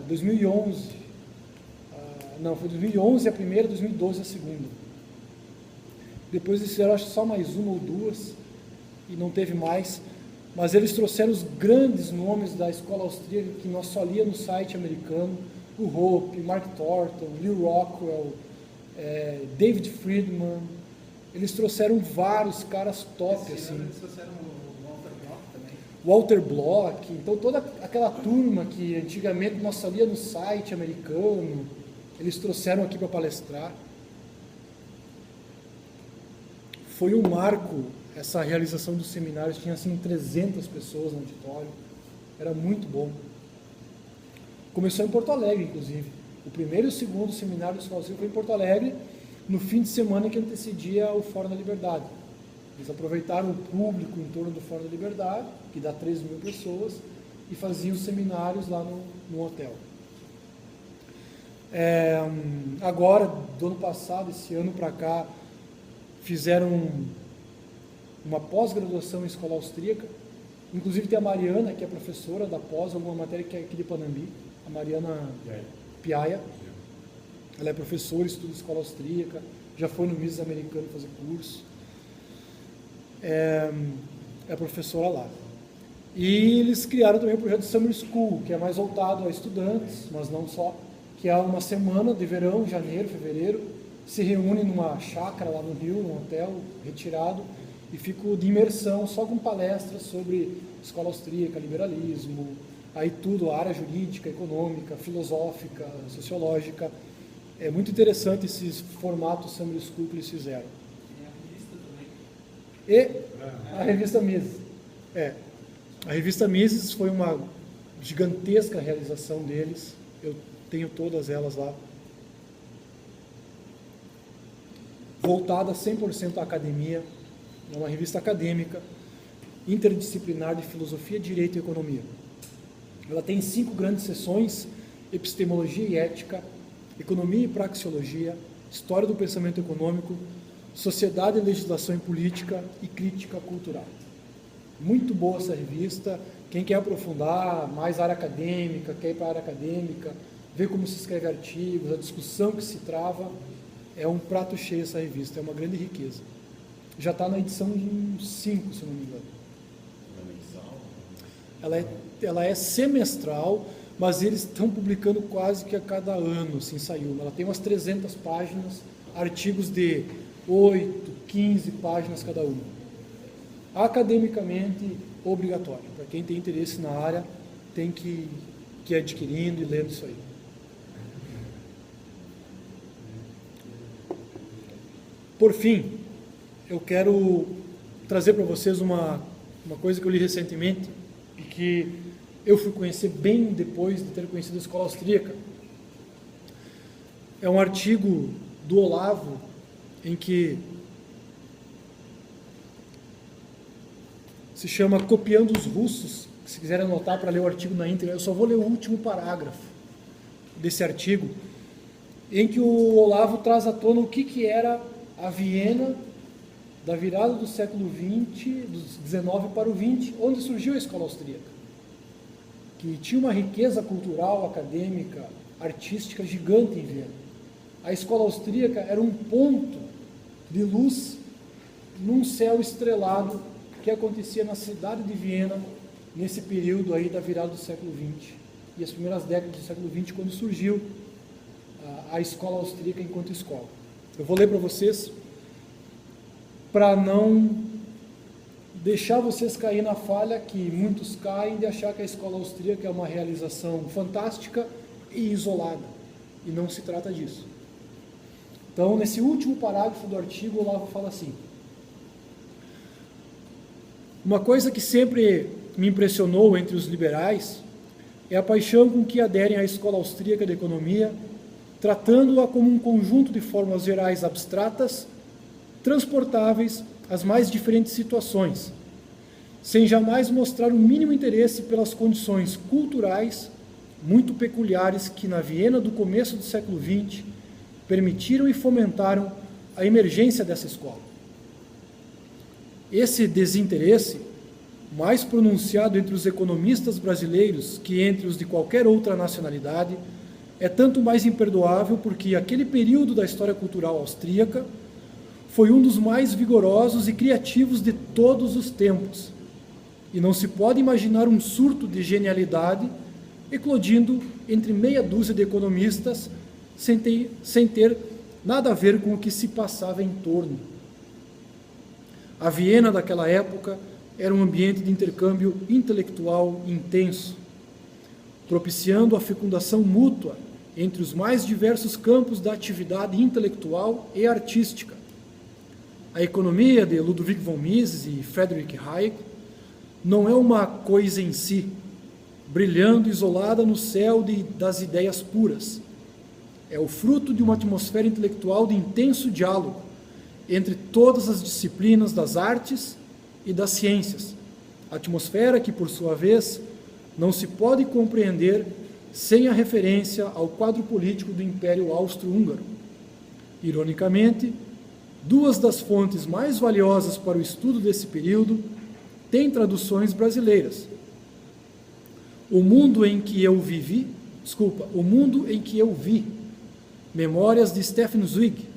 2011. Não, foi 2011 a primeira, 2012 a segunda. Depois eles fizeram, acho, só mais uma ou duas, e não teve mais. Mas eles trouxeram os grandes nomes da escola austríaca, que nós só lia no site americano. O Hoppe, Mark Thornton, Lew Rockwell, David Friedman, Eles trouxeram vários caras top, Esse assim. ano eles trouxeram o Walter Block também. Walter Block, então toda aquela turma que antigamente nós saía no site americano, eles trouxeram aqui para palestrar. Foi um marco essa realização dos seminários, tinha assim 300 pessoas no auditório, era muito bom. Começou em Porto Alegre, inclusive. O primeiro e o segundo seminário do Escola Austríaca foi em Porto Alegre, no fim de semana que antecedia o Fórum da Liberdade. Eles aproveitaram o público em torno do Fórum da Liberdade, que dá 3 mil pessoas, e faziam os seminários lá no hotel. Agora, do ano passado, esse ano para cá, fizeram uma pós-graduação em Escola Austríaca. Inclusive tem a Mariana, que é professora da pós, alguma matéria que é aqui de Panambi, a Mariana Piaia. Ela é professora, estuda Escola Austríaca, já foi no Mises Americano fazer curso. É professora lá. E eles criaram também o projeto Summer School, que é mais voltado a estudantes, mas não só, que é uma semana de verão, janeiro, fevereiro, se reúnem numa chácara lá no Rio, num hotel retirado, e ficam de imersão só com palestras sobre escola austríaca, liberalismo, aí tudo, a área jurídica, econômica, filosófica, sociológica. É muito interessante esses formatos Summer School que eles fizeram. E a revista Mises. A revista Mises foi uma gigantesca realização deles. Eu tenho todas elas lá. Voltada 100% à academia. É uma revista acadêmica, interdisciplinar de filosofia, direito e economia. Ela tem 5 grandes seções: epistemologia e ética, economia e praxeologia, história do pensamento econômico, sociedade, legislação e política e crítica cultural. Muito boa essa revista. Quem quer aprofundar mais área acadêmica, quer ir para a área acadêmica, ver como se escreve artigos, a discussão que se trava, é um prato cheio essa revista, é uma grande riqueza. Já está na edição 5, se não me engano. Ela é semestral, mas eles estão publicando quase que a cada ano, assim, saiu. Ela tem umas 300 páginas, artigos de 8, 15 páginas cada uma. Academicamente obrigatório. Para quem tem interesse na área, tem que ir adquirindo e lendo isso aí. Por fim, eu quero trazer para vocês uma coisa que eu li recentemente e que eu fui conhecer bem depois de ter conhecido a Escola Austríaca. É um artigo do Olavo em que se chama Copiando os Russos. Se quiserem anotar para ler o artigo na íntegra, eu só vou ler o último parágrafo desse artigo, em que o Olavo traz à tona o que era a Viena da virada do século XX, do XIX para o XX, onde surgiu a Escola Austríaca, que tinha uma riqueza cultural, acadêmica, artística gigante em Viena. A Escola Austríaca era um ponto de luz num céu estrelado que acontecia na cidade de Viena, nesse período aí da virada do século XX e as primeiras décadas do século XX, quando surgiu a Escola Austríaca enquanto escola. Eu vou ler para vocês, para não deixar vocês cair na falha que muitos caem de achar que a Escola Austríaca é uma realização fantástica e isolada, e não se trata disso. Então, nesse último parágrafo do artigo, o Olavo fala assim: uma coisa que sempre me impressionou entre os liberais é a paixão com que aderem à Escola Austríaca de Economia, tratando-a como um conjunto de fórmulas gerais abstratas, transportáveis às mais diferentes situações, sem jamais mostrar o mínimo interesse pelas condições culturais muito peculiares que na Viena do começo do século XX permitiram e fomentaram a emergência dessa escola. Esse desinteresse, mais pronunciado entre os economistas brasileiros que entre os de qualquer outra nacionalidade, é tanto mais imperdoável porque aquele período da história cultural austríaca foi um dos mais vigorosos e criativos de todos os tempos, e não se pode imaginar um surto de genialidade eclodindo entre meia dúzia de economistas sem ter nada a ver com o que se passava em torno. A Viena daquela época era um ambiente de intercâmbio intelectual intenso, propiciando a fecundação mútua entre os mais diversos campos da atividade intelectual e artística. A economia de Ludwig von Mises e Friedrich Hayek não é uma coisa em si, brilhando isolada no céu das ideias puras. É o fruto de uma atmosfera intelectual de intenso diálogo entre todas as disciplinas das artes e das ciências. Atmosfera que, por sua vez, não se pode compreender sem a referência ao quadro político do Império Austro-Húngaro. Ironicamente, duas das fontes mais valiosas para o estudo desse período têm traduções brasileiras. O Mundo em que eu Vi, Memórias de Stefan Zweig,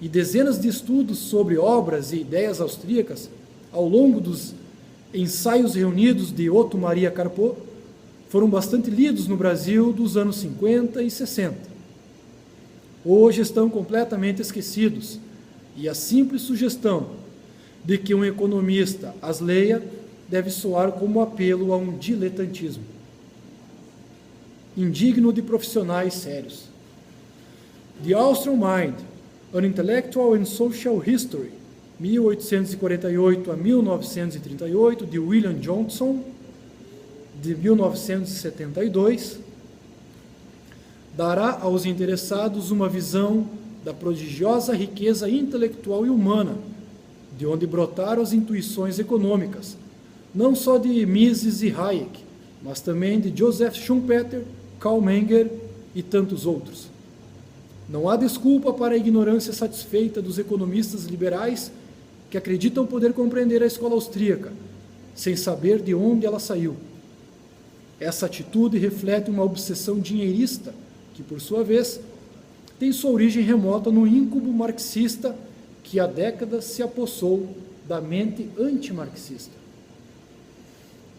e dezenas de estudos sobre obras e ideias austríacas ao longo dos ensaios reunidos de Otto Maria Carpo foram bastante lidos no Brasil dos anos 50 e 60. Hoje estão completamente esquecidos, e a simples sugestão de que um economista as leia deve soar como apelo a um diletantismo indigno de profissionais sérios. The Austrian Mind, An Intellectual and Social History, 1848 a 1938, de William Johnson, de 1972, dará aos interessados uma visão da prodigiosa riqueza intelectual e humana, de onde brotaram as intuições econômicas, não só de Mises e Hayek, mas também de Joseph Schumpeter, Karl Menger e tantos outros. Não há desculpa para a ignorância satisfeita dos economistas liberais que acreditam poder compreender a escola austríaca, sem saber de onde ela saiu. Essa atitude reflete uma obsessão dinheirista, que, por sua vez, tem sua origem remota no íncubo marxista que há décadas se apossou da mente antimarxista.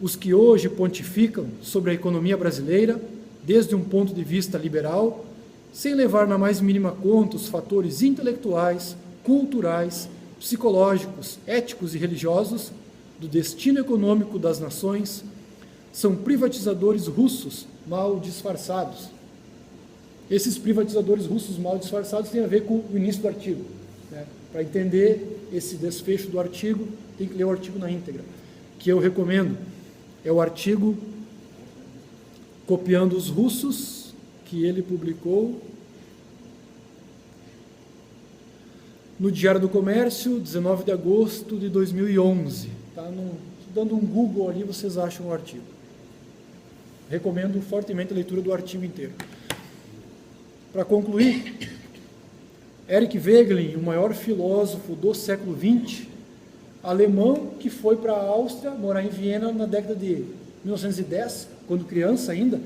Os que hoje pontificam sobre a economia brasileira, desde um ponto de vista liberal, sem levar na mais mínima conta os fatores intelectuais, culturais, psicológicos, éticos e religiosos do destino econômico das nações, são privatizadores russos mal disfarçados. Esses privatizadores russos mal disfarçados têm a ver com o início do artigo, né? Para entender esse desfecho do artigo, tem que ler o artigo na íntegra, que eu recomendo. É o artigo Copiando os Russos, que ele publicou no Diário do Comércio, 19 de agosto de 2011. Tá dando um Google ali, vocês acham o artigo. Recomendo fortemente a leitura do artigo inteiro. Para concluir, Eric Wegelin, o maior filósofo do século XX, alemão, que foi para a Áustria, morar em Viena na década de 1910, quando criança ainda,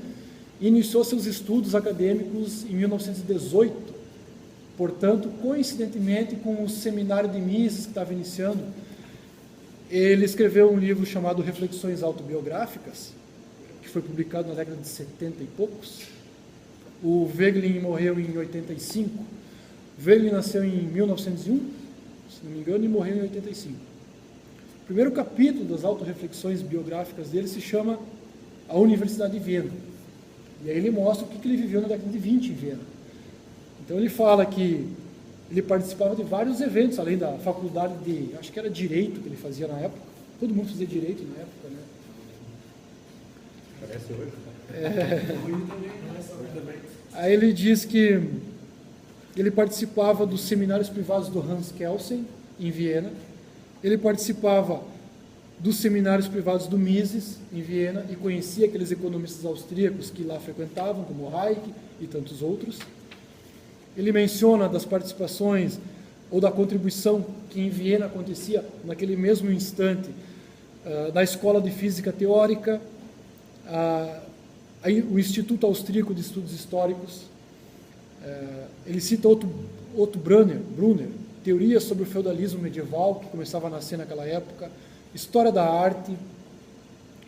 e iniciou seus estudos acadêmicos em 1918. Portanto, coincidentemente com o seminário de Mises que estava iniciando, ele escreveu um livro chamado Reflexões Autobiográficas, que foi publicado na década de 70 e poucos. O Wegelin morreu em 85. Wegelin nasceu em 1901, se não me engano, e morreu em 85. O primeiro capítulo das autorreflexões biográficas dele se chama A Universidade de Viena. E aí ele mostra o que ele viveu na década de 20 em Viena. Então ele fala que ele participava de vários eventos, além da faculdade de, acho que era Direito que ele fazia na época. Todo mundo fazia Direito na época, né? Parece hoje. Aí ele diz que ele participava dos seminários privados do Hans Kelsen, em Viena. Ele participava dos seminários privados do Mises, em Viena, e conhecia aqueles economistas austríacos que lá frequentavam, como Hayek e tantos outros. Ele menciona das participações ou da contribuição que em Viena acontecia naquele mesmo instante da Escola de Física Teórica, o Instituto Austríaco de Estudos Históricos. Ele cita Otto Brunner, Teoria sobre o Feudalismo Medieval, que começava a nascer naquela época, História da Arte,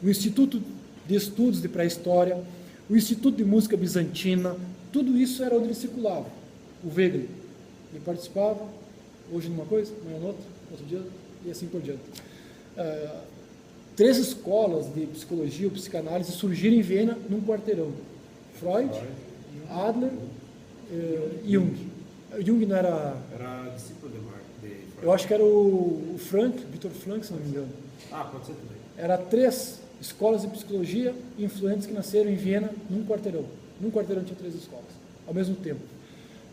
o Instituto de Estudos de Pré-História, o Instituto de Música Bizantina, tudo isso era onde ele circulava. O Wegelin, ele participava, hoje numa coisa, amanhã noutra, outro dia, e assim por diante. 3 escolas de psicologia ou psicanálise surgiram em Viena num quarteirão. Freud, Adler, Jung. Jung não era... Era discípulo de Freud. Eu acho que era o Frank, Viktor Frankl, se não me engano. Ah, pode ser também. Era 3 escolas de psicologia influentes que nasceram em Viena num quarteirão. Num quarteirão tinha 3 escolas, ao mesmo tempo.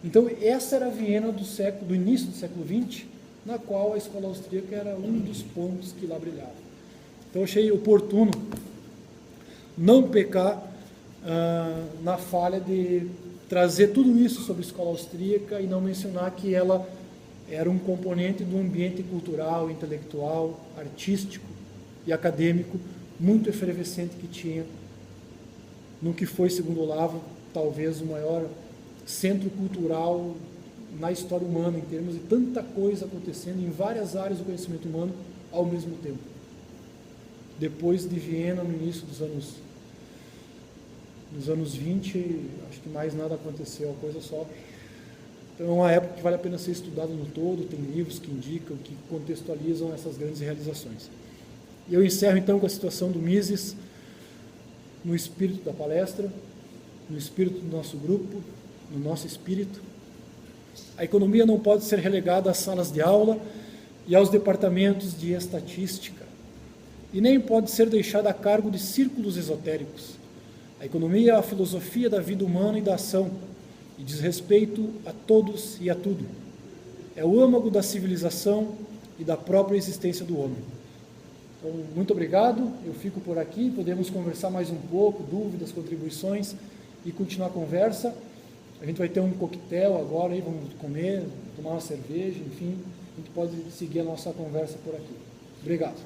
Então, essa era a Viena do início do século XX, na qual a escola austríaca era um dos pontos que lá brilhava. Então, eu achei oportuno não pecar na falha de trazer tudo isso sobre a escola austríaca e não mencionar que ela era um componente do ambiente cultural, intelectual, artístico e acadêmico muito efervescente que tinha no que foi, segundo Olavo, talvez o maior centro cultural na história humana, em termos de tanta coisa acontecendo em várias áreas do conhecimento humano ao mesmo tempo. Depois de Viena, no início dos anos 20, acho que mais nada aconteceu, a coisa só. Então é uma época que vale a pena ser estudada no todo, tem livros que indicam, que contextualizam essas grandes realizações. E eu encerro então com a situação do Mises, no espírito da palestra, no espírito do nosso grupo, no nosso espírito. A economia não pode ser relegada às salas de aula e aos departamentos de estatística, e nem pode ser deixada a cargo de círculos esotéricos. A economia é a filosofia da vida humana e da ação, e diz respeito a todos e a tudo. É o âmago da civilização e da própria existência do homem. Então, muito obrigado, eu fico por aqui, podemos conversar mais um pouco, dúvidas, contribuições e continuar a conversa. A gente vai ter um coquetel agora, aí, vamos comer, tomar uma cerveja, enfim, a gente pode seguir a nossa conversa por aqui. Obrigado.